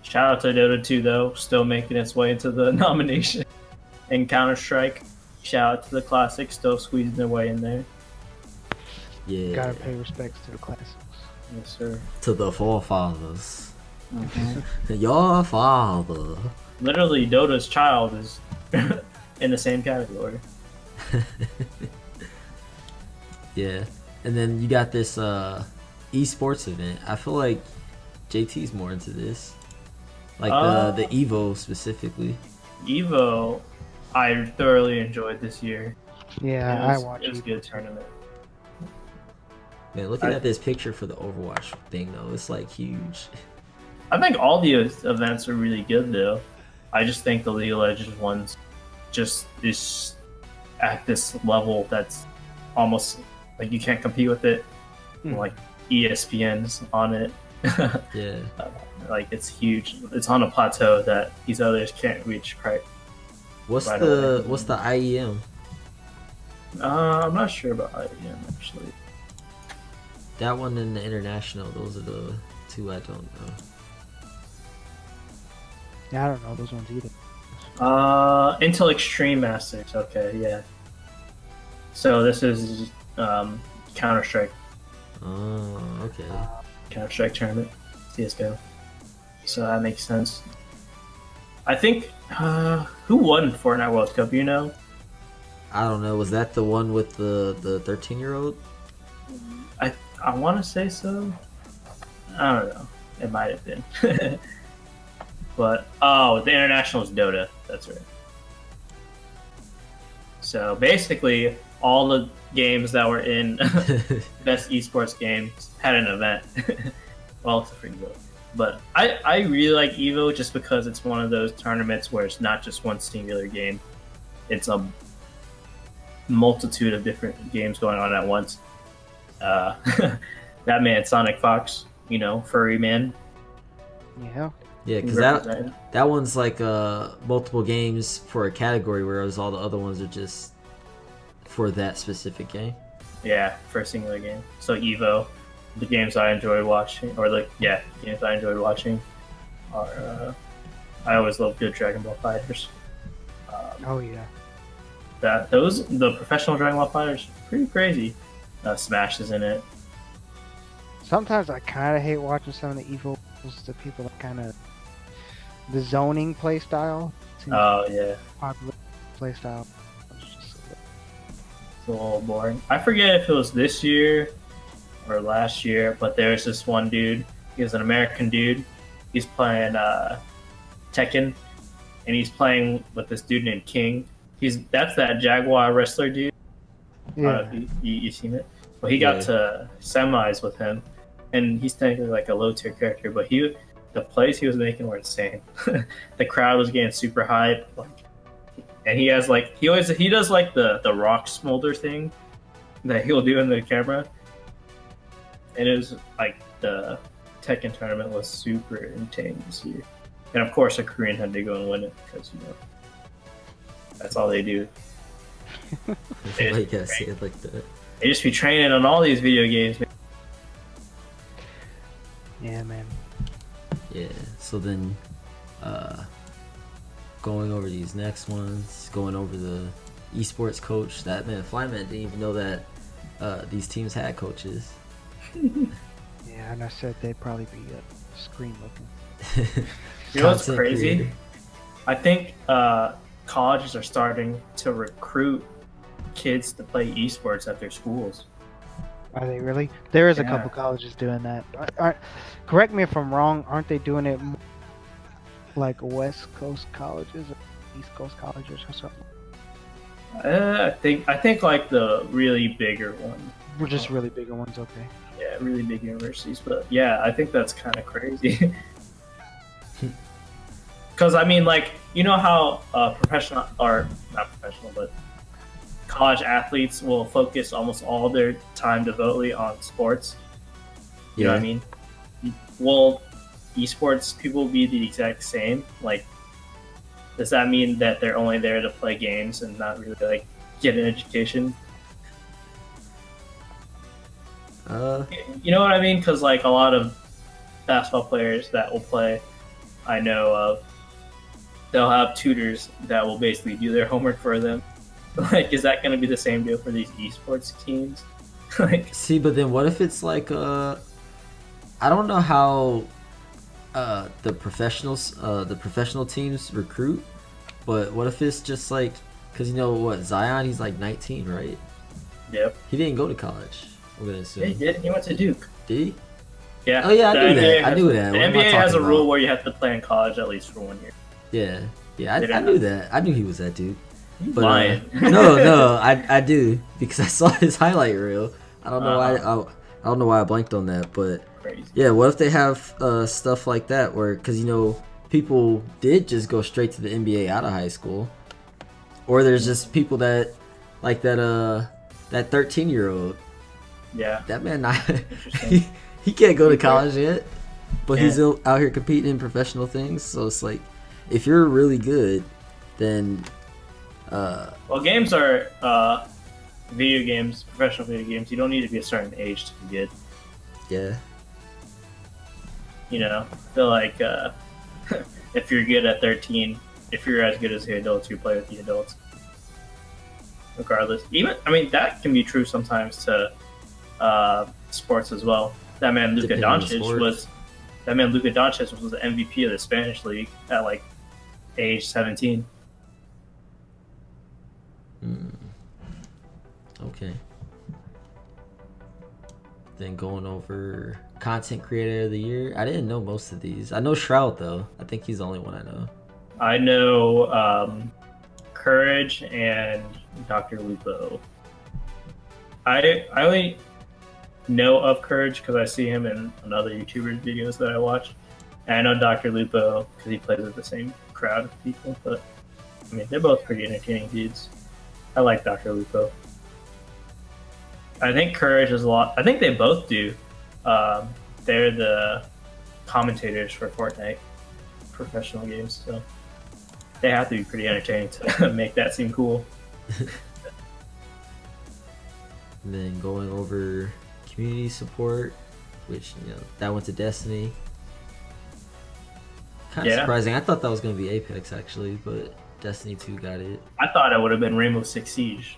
Shout out to Dota 2 though, still making its way into the nomination. And Counter-Strike, shout out to the Classic, still squeezing their way in there. Yeah. Gotta pay respects to the classics. Yes, sir. To the forefathers. Your father. Literally, Dota's child is in the same category. Yeah. And then you got this esports event. I feel like JT's more into this. Like the Evo specifically. Evo, I thoroughly enjoyed this year. Yeah, I watched it. It was a good tournament. Man, looking at this picture for the Overwatch thing though, it's like huge. I think all the events are really good though. I just think the League of Legends ones just is at this level that's almost like you can't compete with it. Like ESPN's on it. Yeah. Like it's huge. It's on a plateau that these others can't reach. Right. What's the IEM? I'm not sure about IEM actually. That one and the international. Those are the two I don't know. Yeah, I don't know those ones either. Intel Extreme Masters. Okay, yeah. So this is Counter-Strike. Oh, okay. Counter-Strike tournament, CS:GO. So that makes sense. I think who won Fortnite World Cup? You know? I don't know. Was that the one with the 13-year-old? I want to say so. I don't know. It might have been. But the international is Dota. That's right. So basically, all the games that were in best esports games had an event. Well, except for Evo. But I really like Evo just because it's one of those tournaments where it's not just one singular game. It's a multitude of different games going on at once. That man, Sonic Fox, furry man. Yeah. Yeah, because that one's like multiple games for a category, whereas all the other ones are just for that specific game. Yeah, for a singular game. So Evo, the games I enjoyed watching, games I enjoyed watching are I always love good Dragon Ball fighters. Oh yeah. The professional Dragon Ball fighters, pretty crazy. Smash is in it. Sometimes I kind of hate watching some of the evils. The people that kind of the zoning play style. Oh yeah. Popular play style. It's a little boring. I forget if it was this year or last year, but there's this one dude. He's an American dude. He's playing Tekken, and he's playing with this dude named King. That's that Jaguar wrestler dude. Yeah. You seen it? Well, he got to semis with him, and he's technically like a low tier character, but the plays he was making were insane. The crowd was getting super hyped, and he has he does like the rock smolder thing that he'll do in the camera, and it was like the Tekken tournament was super intense this year, and of course a Korean had to go and win it because that's all they do. I guess say it like that. They just be training on all these video games. Yeah, man. Yeah. So then, going over these next ones, going over the esports coach. That man, Flyman didn't even know that these teams had coaches. Yeah, and I said they'd probably be screen looking. You know what's Content crazy? creator. I think colleges are starting to recruit kids to play esports at their schools. Are they really? There is a Yeah. couple colleges doing that. Correct me if I'm wrong. Aren't they doing it like West Coast colleges or East Coast colleges or something? I think like the really bigger ones. We're just really bigger ones, okay. Yeah, really big universities. But yeah, I think that's kind of crazy. Because I mean, like, you know how professional, or not professional, but college athletes will focus almost all their time devotedly on sports. You know what I mean? Will esports people be the exact same? Like, does that mean that they're only there to play games and not really like get an education? You know what I mean? Because like a lot of basketball players that will play, I know of, they'll have tutors that will basically do their homework for them. Like, is that going to be the same deal for these esports teams? Like, see, but then what if it's like I don't know how the professional teams recruit, but what if it's just like, because you know what, Zion, he's like 19, right? yep. He didn't go to college, I'm gonna assume. Yeah, he did. He went to Duke. Did he? Yeah. Oh yeah, I the knew NBA that. I knew that. The What am I NBA has a talking rule about? where you have to play in college at least for 1 year. Yeah, I knew that. I knew he was that dude. You But lying. no, I do, because I saw his highlight reel. I don't know why I don't know why I blanked on that, but Crazy. yeah, what if they have stuff like that where, because you know, people did just go straight to the NBA out of high school, or there's just people that like that 13-year-old, Yeah. that man not Interesting. he can't go to college yet, but he's Yeah. out here competing in professional things. So it's like, if you're really good, then Well, games are video games, professional video games. You don't need to be a certain age to be good. yeah. You know, I feel like if you're good at 13, if you're as good as the adults, you play with the adults. Regardless, even I mean that can be true sometimes to sports as well. That man Luka Depending on the Doncic sport. was the MVP of the Spanish league at like age 17. Okay. Then going over content creator of the year, I didn't know most of these. I know Shroud though. I think he's the only one I know. I know Courage and Dr. Lupo. I only know of Courage because I see him in another YouTuber's videos that I watch. And I know Dr. Lupo because he plays with the same crowd of people. But I mean, they're both pretty entertaining dudes. I like Dr. Lupo. I think Courage is a lot. I think they both do. They're the commentators for Fortnite professional games, so they have to be pretty entertaining to make that seem cool. And then going over community support, which, you know, that went to Destiny. Kind of Yeah. surprising. I thought that was going to be Apex actually, but Destiny 2 got it. I thought it would have been Rainbow Six Siege.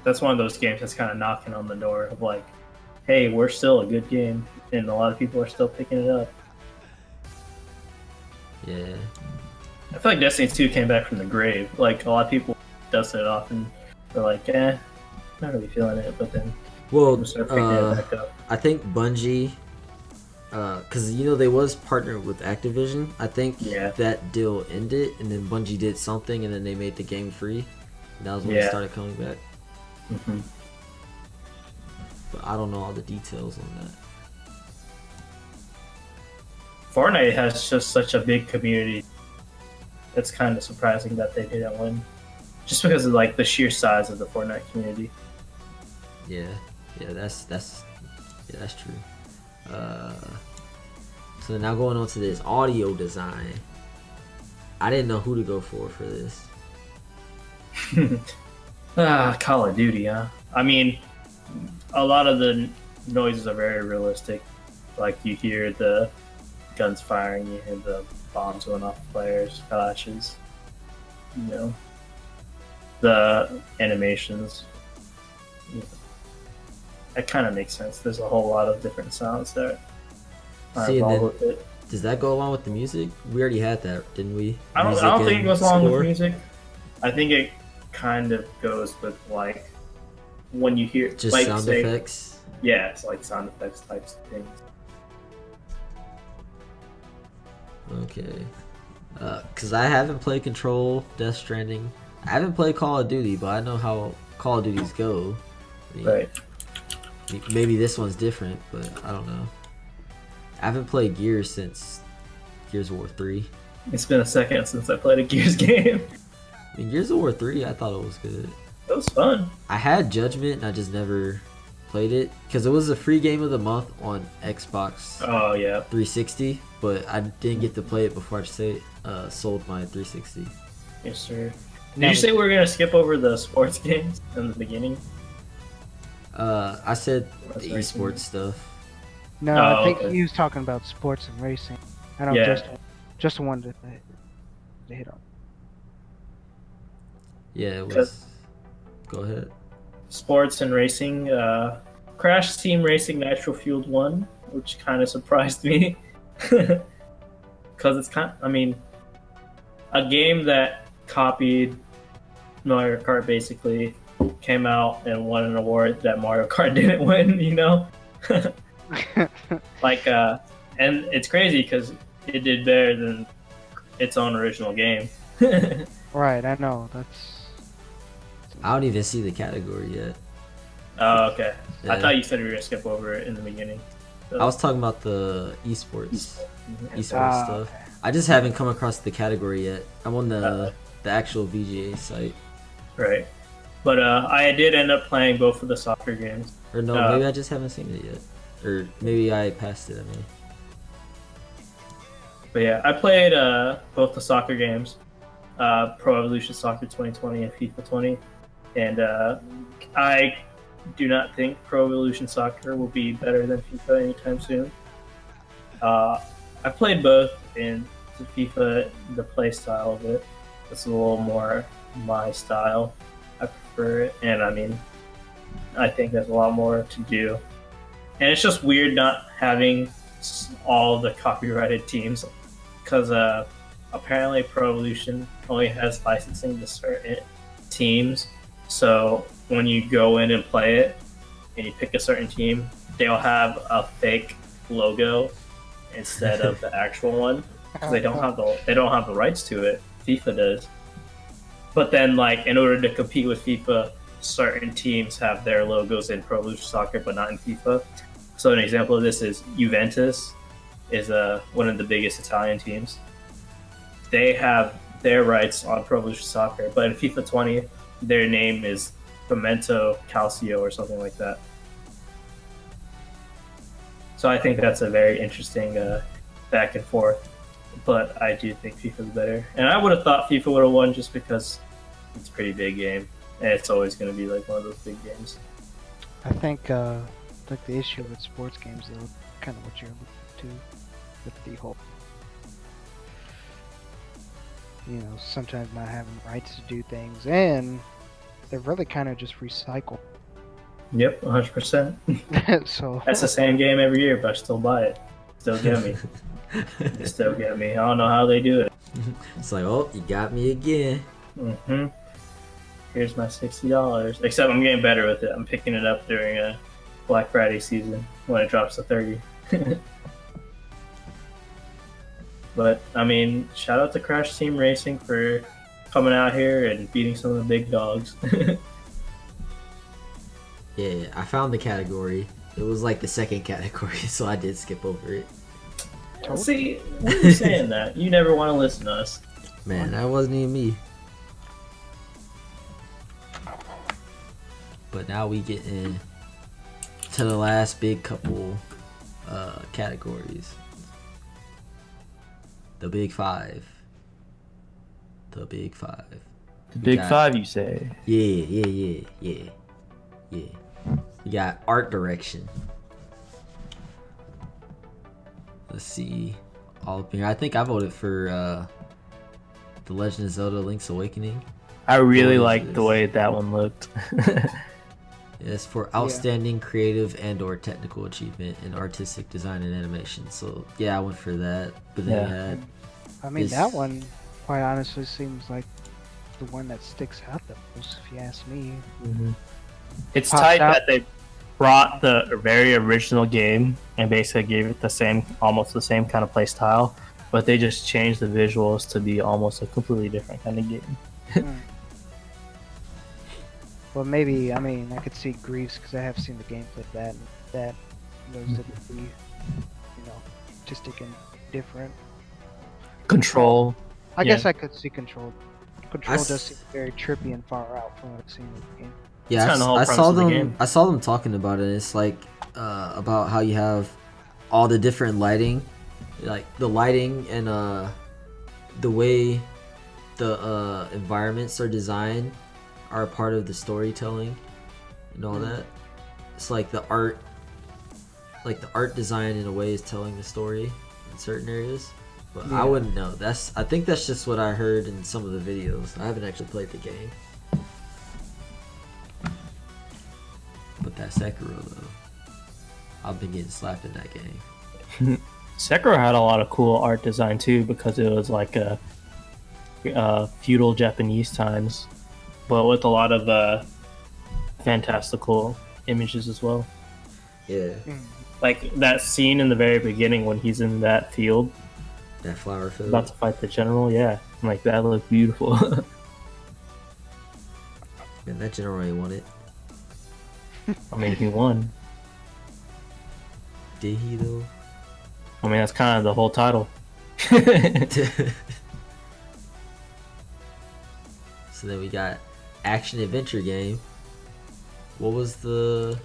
That's one of those games that's kind of knocking on the door of like, hey, we're still a good game, and a lot of people are still picking it up. Yeah. I feel like Destiny 2 came back from the grave. Like, a lot of people dusted it off and they're like, not really feeling it, but then Well, people start picking it back up. I think Bungie, because you know they was partnered with Activision. I think Yeah. that deal ended, and then Bungie did something, and then they made the game free. And that was when it Yeah. started coming back. Mm-hmm. But I don't know all the details on that. Fortnite has just such a big community. It's kind of surprising that they didn't win, just because of like the sheer size of the Fortnite community. Yeah, that's true. So now going on to this audio design, I didn't know who to go for this. Call of Duty, huh? I mean, a lot of the noises are very realistic. Like you hear the guns firing, you hear the bombs going off players, flashes. You know, the animations. That kind of makes sense. There's a whole lot of different sounds that are See, and involved then with it. Does that go along with the music? We already had that, didn't we? I don't Music think it and goes along score? with music. I think it kind of goes with like when you hear Just like sound say, effects. Yeah, it's like sound effects types of things. Okay. Cause I haven't played Control, Death Stranding. I haven't played Call of Duty, but I know how Call of Duties go. I mean, Right. Maybe this one's different, but I don't know. I haven't played Gears since Gears of War 3. It's been a second since I played a Gears game. I mean, Gears of War 3, I thought it was good. It was fun. I had Judgment, and I just never played it because it was a free game of the month on Xbox Oh yeah. 360, but I didn't get to play it before I sold my 360. Yes, sir. Did you say we were gonna skip over the sports games in the beginning? I said the That's right. esports stuff. No, Oh, I think okay. he was talking about sports and racing. I don't Yeah. just wanted to hit on. Yeah, it was. Go ahead. Sports and racing. Crash Team Racing Nitro Fueled 1, which kind of surprised me. Because it's I mean, a game that copied Mario Kart basically came out and won an award that Mario Kart didn't win, you know? Like, and it's crazy because it did better than its own original game. Right, I know. That's I don't even see the category yet. Oh, okay. I Yeah. thought you said we were going to skip over it in the beginning. So, I was talking about the esports Mhm. esports stuff. okay. I just haven't come across the category yet. I'm on Uh-oh. the actual VGA site. Right. But I did end up playing both of the soccer games. Or no, maybe I just haven't seen it yet. Or maybe I passed it. I mean, But yeah, I played both the soccer games, Pro Evolution Soccer 2020 and FIFA 20. And I do not think Pro Evolution Soccer will be better than FIFA anytime soon. I played both, and the FIFA, the play style of it, it's a little more my style. I prefer it, and I mean, I think there's a lot more to do. And it's just weird not having all the copyrighted teams, because apparently Pro Evolution only has licensing to certain teams. So when you go in and play it, and you pick a certain team, they'll have a fake logo instead of the actual one, because they don't have the rights to it. FIFA does. But then, like, in order to compete with FIFA, certain teams have their logos in Pro Evolution Soccer, but not in FIFA. So an example of this is Juventus, is one of the biggest Italian teams. They have their rights on Pro Evolution Soccer, but in FIFA 20, their name is Pimento Calcio or something like that. So I think that's a very interesting back and forth. But I do think FIFA's better. And I would have thought FIFA would have won just because it's a pretty big game. And it's always going to be like one of those big games. I think like the issue with sports games, though, kind of what you're looking to with the whole, sometimes not having rights to do things, and they're really kind of just recycled. Yep, 100%. So That's the same game every year, but I still buy it. Still get me. They still get me. I don't know how they do it. it's like, oh, you got me again. Mm-hmm. Here's my $60. Except I'm getting better with it. I'm picking it up during a Black Friday season when it drops to 30. But I mean, shout out to Crash Team Racing for coming out here and beating some of the big dogs. Yeah, I found the category. It was like the second category, so I did skip over it. See, why are you saying that? You never want to listen to us. Man, that wasn't even me. But now we get in to the last big couple categories. The Big Five. The Big Five. The Big Five, you say? Yeah. You got art direction. Let's see. All up here. I think I voted for The Legend of Zelda Link's Awakening. I really Gorgeous. liked the way that one looked. It's for outstanding creative and/or technical achievement in artistic design and animation. So yeah, I went for that. But then you had I mean, this- that one, quite honestly, seems like the one that sticks out the most, if you ask me. It's Pops tight out. that they brought the very original game and basically gave it almost the same kind of play style, but they just changed the visuals to be almost a completely different kind of game. Well, maybe, I mean, I could see Greaves because I have seen the gameplay of that, and that those that would be, you know, artistic and different. Control. I Yeah. guess I could see Control. Control s- does seem very trippy and far out from what I've seen in the game. Yeah, That's kinda the whole I premise saw of the them. game. I saw them talking about it. It's like about how you have all the different lighting, like the lighting and the way the environments are designed are a part of the storytelling and all that. It's like the art design in a way is telling the story in certain areas. But Yeah. I wouldn't know. I think that's just what I heard in some of the videos. I haven't actually played the game. But that Sekiro though, I've been getting slapped in that game. Sekiro had a lot of cool art design too because it was like a feudal Japanese times, but with a lot of fantastical images as well. Yeah, Like that scene in the very beginning when he's in that field that flower field. about to fight the general. Yeah, like that looked beautiful. Man, that general already won it. I mean, he won. Did he though? I mean, that's kind of the whole title. So then we got action adventure game. What was the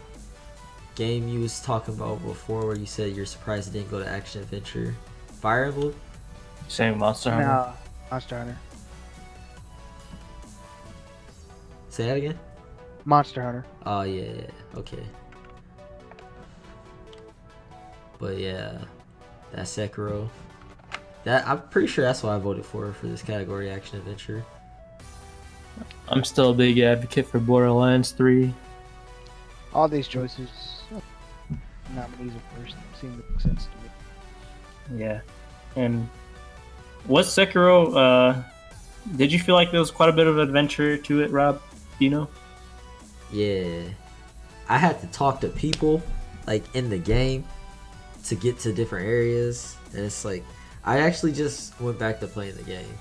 game you was talking about before where you said you're surprised it didn't go to action adventure? Fire Emblem? Same Monster Hunter. No, Monster Hunter. Say that again? Monster Hunter. Oh yeah, okay. But yeah, that Sekiro. That I'm pretty sure that's what I voted for this category, action adventure. I'm still a big advocate for Borderlands 3. All these choices, nominees at first, seem to make sense to me. Yeah. And was Sekiro, did you feel like there was quite a bit of adventure to it, Rob? Do you know? Yeah, I had to talk to people like in the game to get to different areas, and it's like I actually just went back to playing the game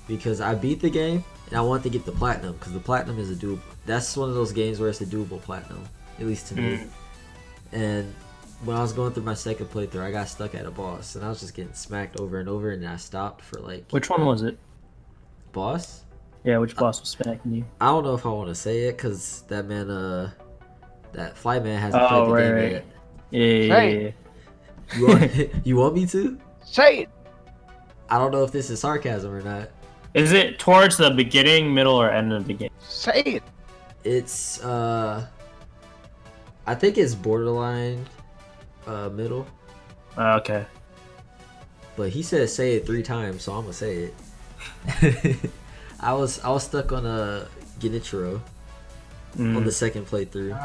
because I beat the game and I want to get the platinum because the platinum is a doable. That's one of those games where it's a doable platinum, at least to me. And when I was going through my second playthrough, I got stuck at a boss and I was just getting smacked over and over, and I stopped for like Which one was it? boss. Yeah, which boss was smacking you? I don't know if I want to say it because that man, that fly man hasn't Oh, played the game right. yet. Yeah. Hey. You want me to? Say it! I don't know if this is sarcasm or not. Is it towards the beginning, middle, or end of the game? Say it! It's I think it's borderline middle, Okay. but he said say it 3 times, so I'm gonna say it. I was stuck on a Genichiro on the second playthrough.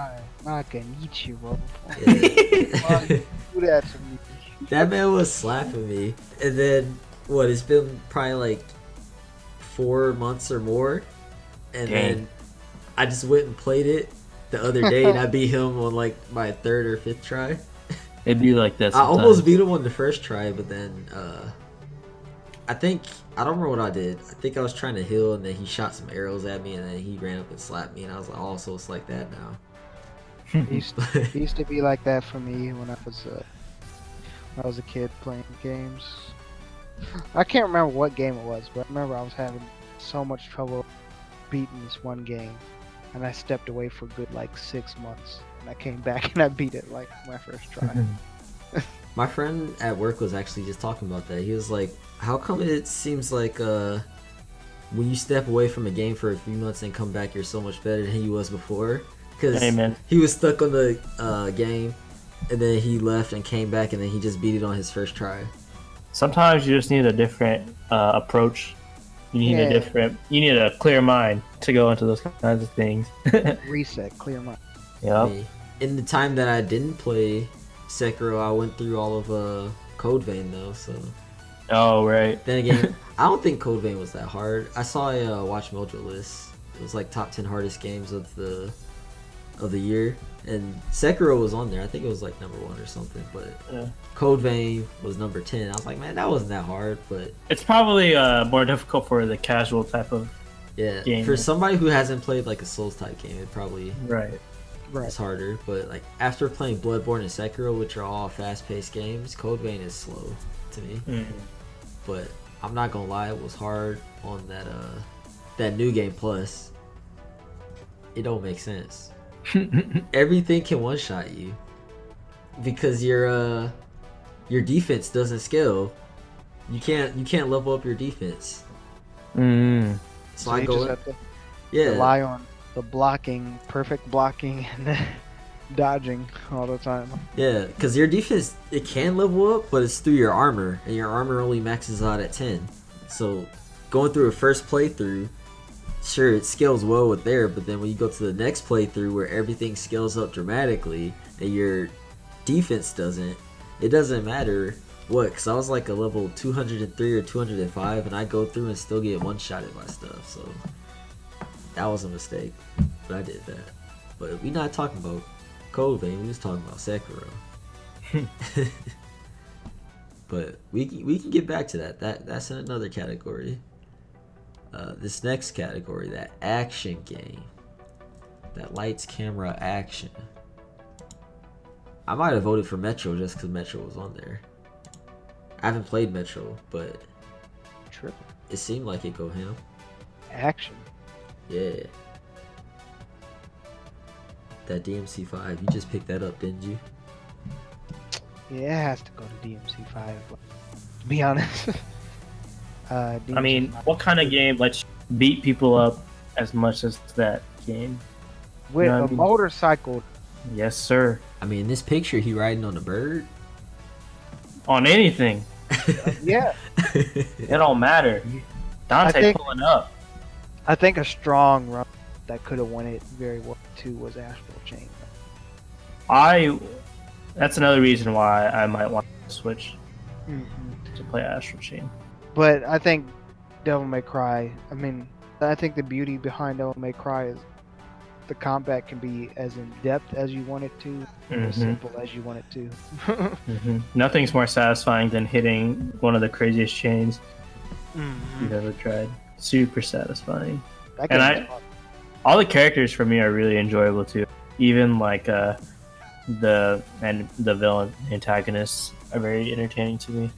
I can eat you, bro. Yeah. Do that to me. That man was slapping me, and then what? It's been probably like 4 months or more, and Dang. then I just went and played it the other day, and I beat him on like my 3rd or 5th try. It'd be like that I sometimes. almost beat him on the first try, but then I don't remember what I did. I think I was trying to heal, and then he shot some arrows at me, and then he ran up and slapped me, and I was like, oh, so it's like that now. It used to be like that for me when I was a kid playing games. I can't remember what game it was, but I remember I was having so much trouble beating this one game, and I stepped away for a good like 6 months, and I came back and I beat it like my first try. My friend at work was actually just talking about that. He was like, how come it seems like when you step away from a game for a few months and come back, you're so much better than you was before? Because Hey, man. he was stuck on the game, and then he left and came back, and then he just beat it on his first try. Sometimes you just need a different approach. You need Yeah. you need a clear mind to go into those kinds of things. Reset, clear mind. Yep. In the time that I didn't play Sekiro, I went through all of Code Vein though. So Oh, right. then again, I don't think Code Vein was that hard. I saw a Watch Mojo list. It was like top 10 hardest games of the year, and Sekiro was on there. I think it was like number 1 or something. But Yeah. Code Vein was number 10. I was like, man, that wasn't that hard. But It's probably more difficult for the casual type of yeah, game. for somebody who hasn't played like a Souls type game, it probably Right. is harder. But like after playing Bloodborne and Sekiro, which are all fast-paced games, Code Vein is slow to me. But I'm not gonna lie, it was hard on that new game plus. It don't make sense. Everything can one-shot you because your defense doesn't scale. You can't level up your defense. So I you go just in, have to yeah. rely on the blocking, perfect blocking, and dodging all the time. Yeah, because your defense, it can level up, but it's through your armor, and your armor only maxes out at 10. So going through a first playthrough, sure, it scales well with there, but then when you go to the next playthrough where everything scales up dramatically and your defense doesn't, it doesn't matter what, because I was like a level 203 or 205, and I go through and still get one-shotted by stuff, so that was a mistake, but I did that. But we not talking about Code Vein, we was talking about Sekiro. But we can get back to that's in another category. This next category, that action game, that lights, camera, action. I might have voted for Metro just because Metro was on there. I haven't played Metro, but Triple it seemed like it go ham. action. Yeah. That DMC5, you just picked that up, didn't you? Yeah, it has to go to DMC5. To be honest. I mean, what kind of game lets you beat people up as much as that game? with you know what a I mean? motorcycle. Yes, sir. I mean, in this picture, he riding on a bird. On anything. Yeah, It don't matter. Dante think- pulling up. I think a strong run that could have won it very well too was Astral Chain. That's another reason why I might want to switch Mm-hmm. to play Astral Chain. But I think Devil May Cry. I mean, I think the beauty behind Devil May Cry is the combat can be as in depth as you want it to, as simple as you want it to. Nothing's more satisfying than hitting one of the craziest chains you've ever tried. Super satisfying. That And game is fun. All the characters for me are really enjoyable too. Even like the villain antagonists are very entertaining to me.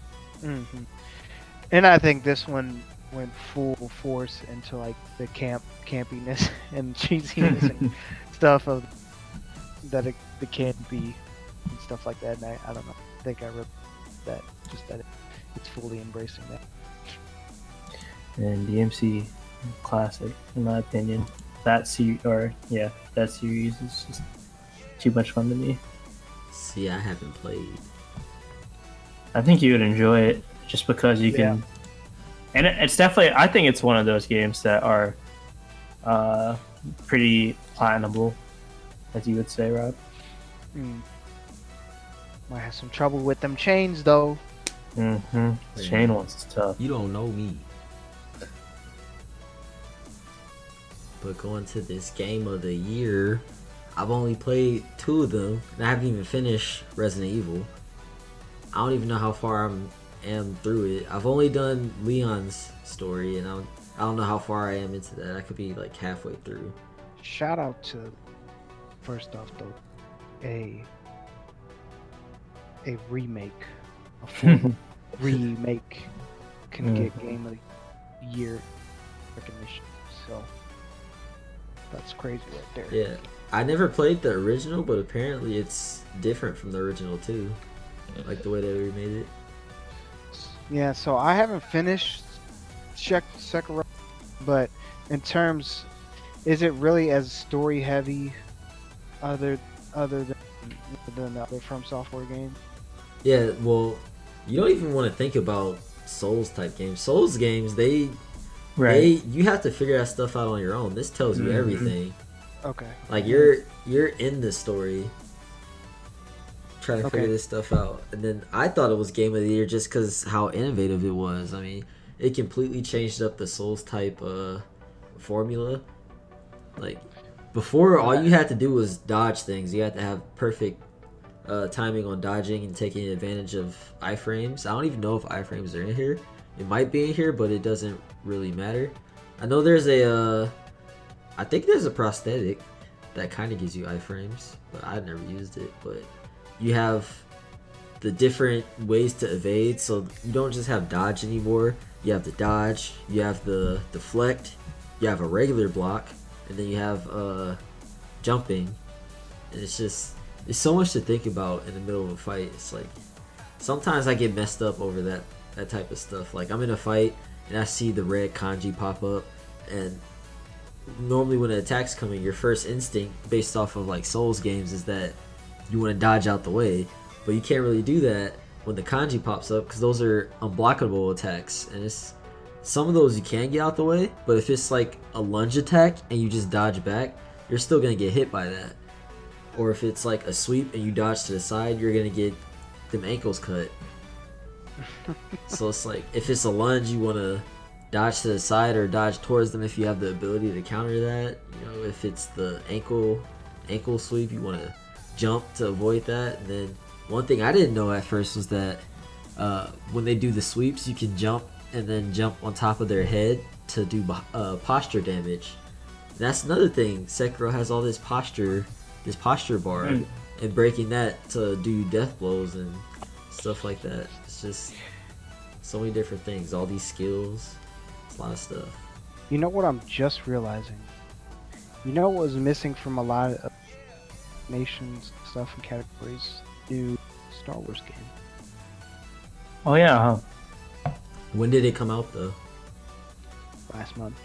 And I think this one went full force into like the campiness and cheesiness and stuff of that the can be and stuff like that. And I don't know. I think I read that just that it's fully embracing that. And DMC classic, in my opinion. That series is just too much fun to me. See, I haven't played. I think you would enjoy it just because you can. And it's definitely, I think it's one of those games that are pretty platinable, as you would say, Rob. Might have some trouble with them chains though. The chain ones is tough. You don't know me. But going to this game of the year, I've only played 2 of them, and I haven't even finished Resident Evil. I don't even know how far I am through it. I've only done Leon's story, and I don't know how far I am into that. I could be like halfway through. Shout out to, first off though, a remake, a full remake can get Game of the Year recognition. So that's crazy right there. Yeah, I never played the original, but apparently it's different from the original too. Like the way they remade it. Yeah, so I haven't finished Sekiro, but in terms, is it really as story heavy, other than the other From Software games? Yeah, well, you don't even want to think about Souls type games. Souls games, you have to figure that stuff out on your own. This tells you everything. Okay. Like you're in the story, trying to Okay. figure this stuff out. And then I thought it was game of the year just because how innovative it was. I mean, it completely changed up the Souls type formula. Like before, all you had to do was dodge things. You had to have perfect timing on dodging and taking advantage of iframes. I don't even know if iframes are in here. It might be in here, but it doesn't really matter. I know there's I think there's a prosthetic that kind of gives you iframes, but I've never used it. But you have the different ways to evade, so you don't just have dodge anymore. You have the dodge, you have the deflect, you have a regular block, and then you have jumping. And it's so much to think about in the middle of a fight. It's like sometimes I get messed up over that type of stuff. Like I'm in a fight and I see the red kanji pop up, and normally when an attack's coming, your first instinct based off of like Souls games is that you want to dodge out the way, but you can't really do that when the kanji pops up because those are unblockable attacks, and it's some of those you can get out the way, but if it's like a lunge attack and you just dodge back, you're still gonna get hit by that. Or if it's like a sweep and you dodge to the side, you're gonna get them ankles cut. So it's like if it's a lunge, you want to dodge to the side or dodge towards them if you have the ability to counter that. You know, if it's the ankle sweep, you want to jump to avoid that. And then one thing I didn't know at first was that when they do the sweeps, you can jump and then jump on top of their head to do posture damage. And that's another thing. Sekiro has all this posture bar, and breaking that to do death blows and stuff like that. It's just so many different things. All these skills. It's a lot of stuff. You know what I'm just realizing? You know what was missing from a lot of nations stuff and categories? New Star Wars game. Oh yeah, huh? When did it come out though? Last month.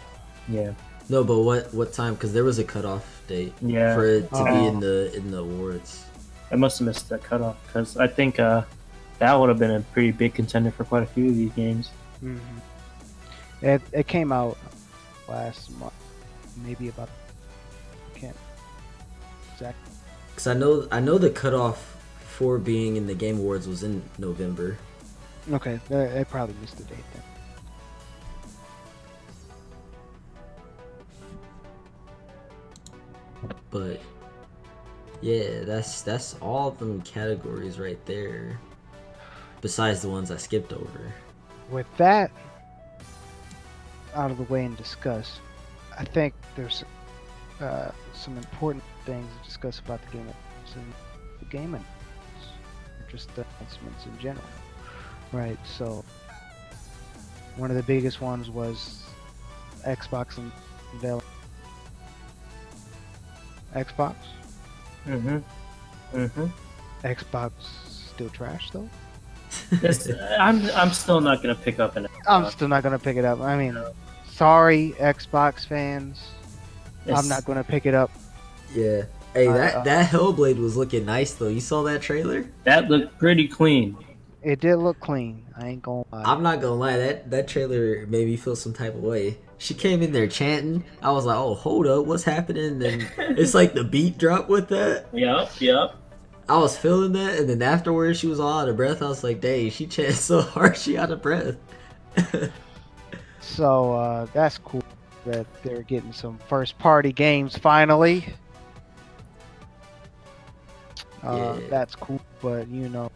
Yeah. No, but what time? Because there was a cutoff date Yeah. for it to be in the awards. I must have missed that cutoff because I think that would have been a pretty big contender for quite a few of these games. Mm-hmm. It came out last month, maybe about. I can't exactly. Because I know the cutoff for being in the Game Awards was in November. Okay, they probably missed the date then. But yeah, that's all of them categories right there. Besides the ones I skipped over. With that out of the way and discussed, I think there's some important things to discuss about the game and the game and just the announcements in general. Right, so one of the biggest ones was Xbox unveiling Xbox. Xbox still trash though. I'm still not gonna pick up an. I'm still not gonna pick it up. I mean, sorry, Xbox fans. I'm not gonna pick it up. Yeah. Hey, that Hellblade was looking nice though. You saw that trailer? That looked pretty clean. It did look clean. I ain't gonna lie. I'm not gonna lie, that trailer made me feel some type of way. She came in there chanting. I was like, oh, hold up, what's happening? And it's like the beat drop with that. Yep. I was feeling that, and then afterwards she was all out of breath. I was like, dang, she chanted so hard she out of breath. So that's cool that they're getting some first party games finally. Yeah. That's cool, but you know,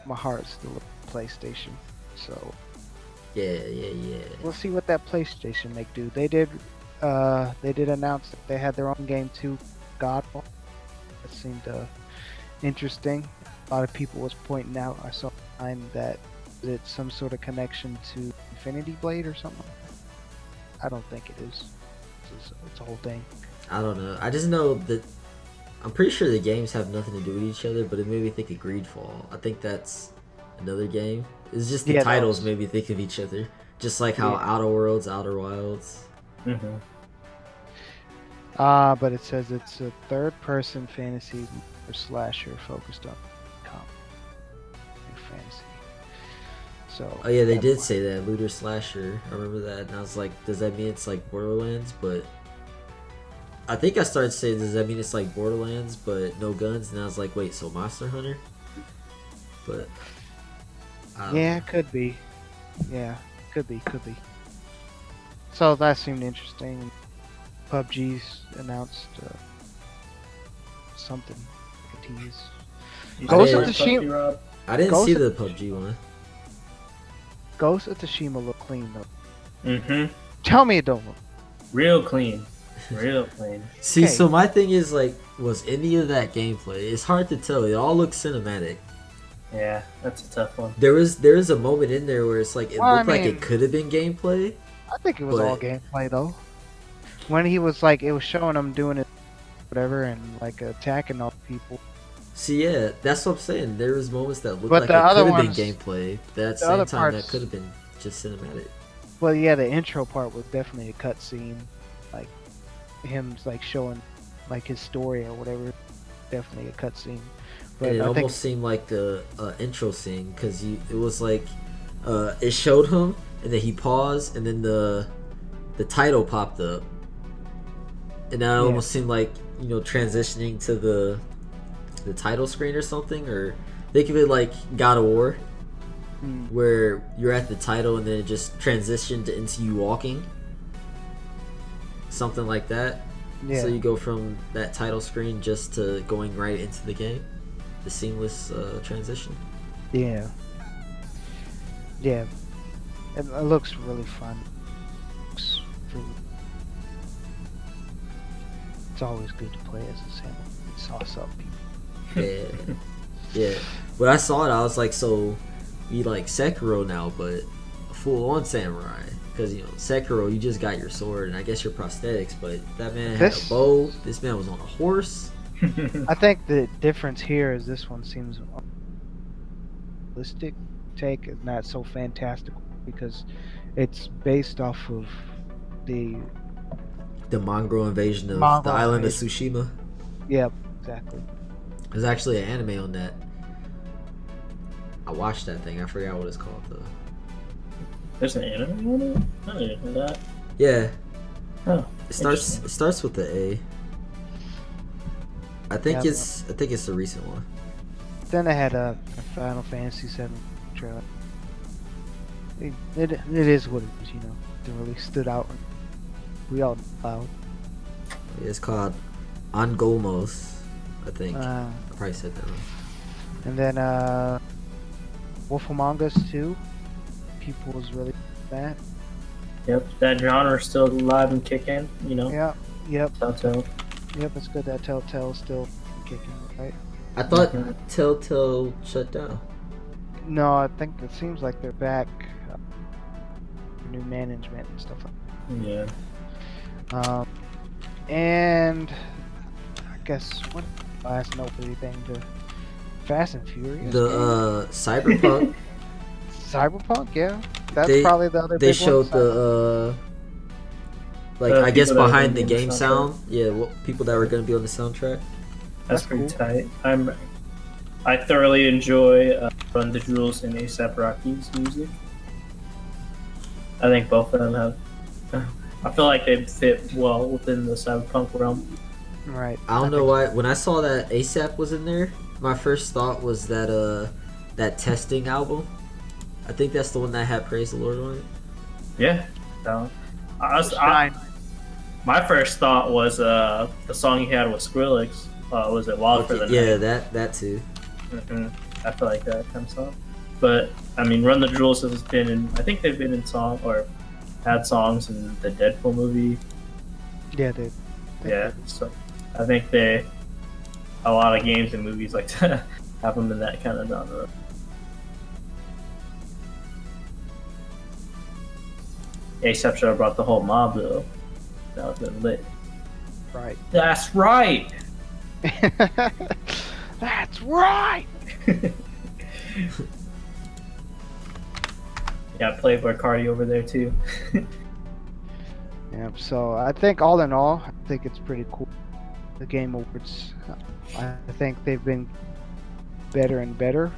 my heart's still a PlayStation. So Yeah. we'll see what that PlayStation make do. They did announce that they had their own game too, Godfall. That seemed interesting. A lot of people was pointing out. I saw that it's some sort of connection to Infinity Blade or something. I don't think it is. It's a whole thing. I don't know. I just know that I'm pretty sure the games have nothing to do with each other, but it made me think of Greedfall. I think that's another game. It's just the titles made me think of each other. Just like how Outer Worlds, Outer Wilds. But it says it's a third-person fantasy or slasher focused on fantasy. So. Oh yeah, they did say that looter slasher. I remember that, and I was like, does that mean it's like Borderlands? But I think I started saying, does that mean it's like Borderlands but no guns? And I was like, wait, so Monster Hunter? But I don't Yeah, know. could be. Yeah, could be. So that seemed interesting. PUBG's announced something. Like a tease. You Ghost still of playing Tsushima. PUBG, Rob? I didn't Ghost see of- the PUBG one. Ghost of Tsushima look clean though. Mm-hmm. Tell me it don't look. Real clean. Real clean. See, Okay. so my thing is like, was any of that gameplay? It's hard to tell. It all looks cinematic. Yeah, that's a tough one. There is a moment in there where it's like it Well, I looked like mean- it could have been gameplay. I think it was all But- gameplay though. When he was like, it was showing him doing it, whatever, and like attacking all the people. See, yeah, that's what I'm saying. There was moments that looked But like the it other could have been ones- gameplay. But at the the other same time, that parts- could have been just cinematic. Well, yeah, the intro part was definitely a cutscene, like him like showing like his story or whatever. Definitely a cutscene. But And it I almost think seemed like the intro scene because it was like it showed him and then he paused and then the title popped up, and that almost seemed like transitioning to the title screen or something, or think of it like God of War, where you're at the title and then it just transitioned into you walking, something like that. yeah, So you go from that title screen just to going right into the game, the seamless transition. yeah. It looks really fun. Looks really... It's always good to play as a samurai. Sauce up people. Yeah, yeah. When I saw it, I was like, so we like Sekiro now, but a full-on samurai. Because Sekiro, you just got your sword and I guess your prosthetics, but that man had a This- bow. This man was on a horse. I think the difference here is this one seems realistic take, is not so fantastical because it's based off of the The Mongol invasion of Mongol the island of invasion. Tsushima. Yep, exactly. There's actually an anime on that. I watched that thing. I forgot what it's called though. There's an anime on it? I didn't know that. Yeah, Oh, it starts with the A. I think Yeah, it's the recent one. Then they had a Final Fantasy VII trailer. It is what it is, It really stood out. We all loud. It's called Angolmos, I think. I probably said that wrong. And then Wolf Among Us 2. People was really that. Yep, that genre's still alive and kicking, Yep. Telltale. Yep, it's good that Telltale's still kicking, right? I thought Mhm. Telltale shut down. No, I think it seems like they're back. New management and stuff like Yeah. that. And I guess what last noteworthy thing to Fast and Furious. The Cyberpunk, Cyberpunk, yeah. That's They- probably the other they big showed one. the like The I guess people that are behind gonna the be on game the sound. Yeah, what people that were going to be on the soundtrack. That's That's pretty cool. tight. I thoroughly enjoy Run the Jewels and A$AP Rocky's music. I think both of them have. I feel like they fit well within the cyberpunk realm. Right. I don't know think- why. When I saw that ASAP was in there, my first thought was that testing album. I think that's the one that had Praise the Lord on it. Yeah. So, Shine. my first thought was the song he had with Skrillex. Was it Wild for the Yeah, Night? that too. Mhm. I feel like that kind of song. But I mean, Run the Jewels has been in. I think they've been in song or had songs in the Deadpool movie. Yeah, they. Yeah, so I think a lot of games and movies like to have them in that kind of genre. A$AP should have brought the whole mob though. That would have been lit. Right. That's right. That's right. Got Playboy Cardi over there too. Yeah. So I think all in all, I think it's pretty cool. The Game Awards. I think they've been better and better.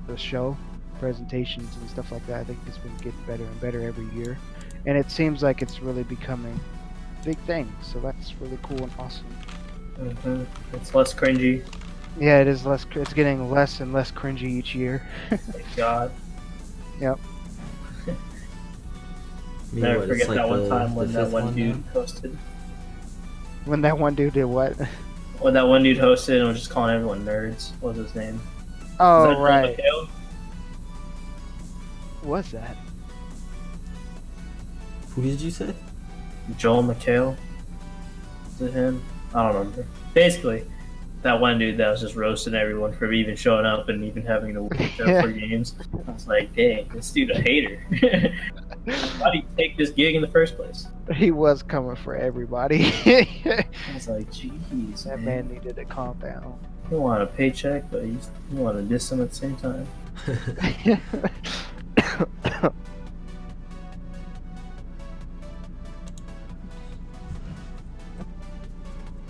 The show, presentations and stuff like that. I think it's been getting better and better every year, and it seems like it's really becoming big thing. So that's really cool and awesome. It's less cringy. Yeah, it is less. It's getting less and less cringy each year. Thank God. Yep. I mean, Never what, it's forget like that one the- time the when that fifth one one dude now? hosted. When that one dude did what? When that one dude hosted and was just calling everyone nerds. What was his name? Was Oh that Joel right. McHale? What's that? Who did you say? Joel McHale? Was it him? I don't remember. Basically, that one dude that was just roasting everyone for even showing up and even having to show up for games. I was like, dang, this dude a hater. Why did he take this gig in the first place? He was coming for everybody. I was like, jeez, That man needed to calm down. You want a paycheck, but you want to diss him at the same time.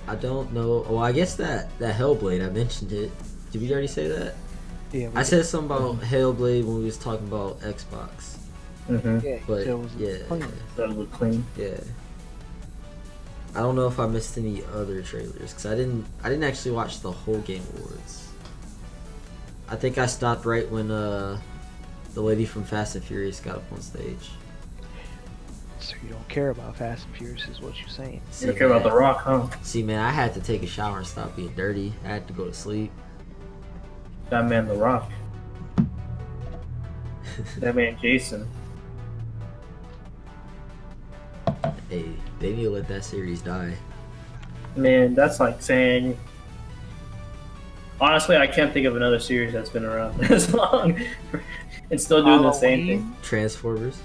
I don't know. Oh, I guess that Hellblade. I mentioned it. Did we already say that? Yeah, we I did. said something about Hellblade when we was talking about Xbox. Mm-hmm. Yeah, But so it was yeah, clean. That looked clean. yeah. I don't know if I missed any other trailers because I didn't actually watch the whole Game Awards. I think I stopped right when the lady from Fast and Furious got up on stage. So you don't care about Fast and Furious, is what you're saying? You don't care about The Rock, huh? See, man, I had to take a shower and stop being dirty. I had to go to sleep. That man, The Rock. That man, Jason. Hey, they need to let that series die. Man, that's like saying. Honestly, I can't think of another series that's been around this long and still doing the same thing. Transformers.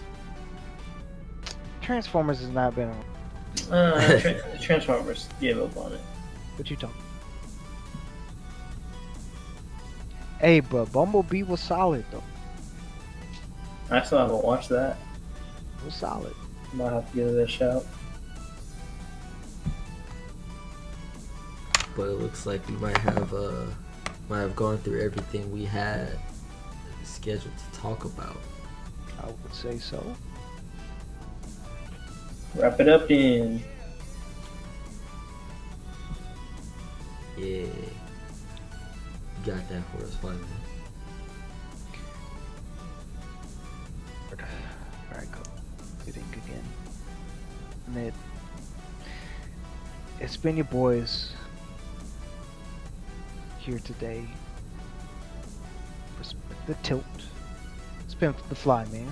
Transformers has not been on. Transformers gave up on it. What you talking? Hey, but Bumblebee was solid though. I still haven't watched that. It was solid. Might have to give it a shout. But it looks like we might have gone through everything we had scheduled to talk about. I would say so. Wrap it up then. Yeah. You got that for us, finally. Alright, go. Get in again. Mid. It's been your boys here today. The tilt. It's been the fly, man.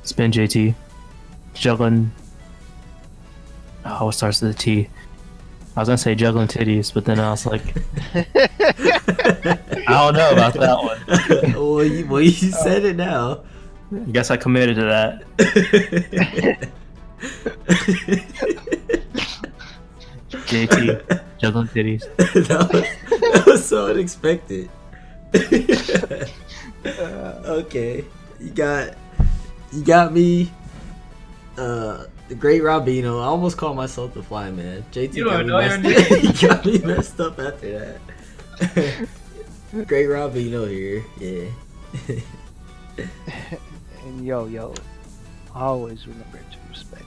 It's been JT. Juggling. Oh, it starts with a T. I was gonna say juggling titties, but then I was like, I don't know about that one. well, you said it now. I guess I committed to that. JT, juggling titties. that was so unexpected. Okay, you got me. The Great Robino. I almost called myself the Fly Man. JT You got don't me know your messed name. He got me messed up after that. Great Robino here. Yeah. And yo, always remember to respect.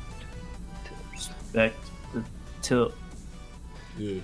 Respect the tilt. Yeah.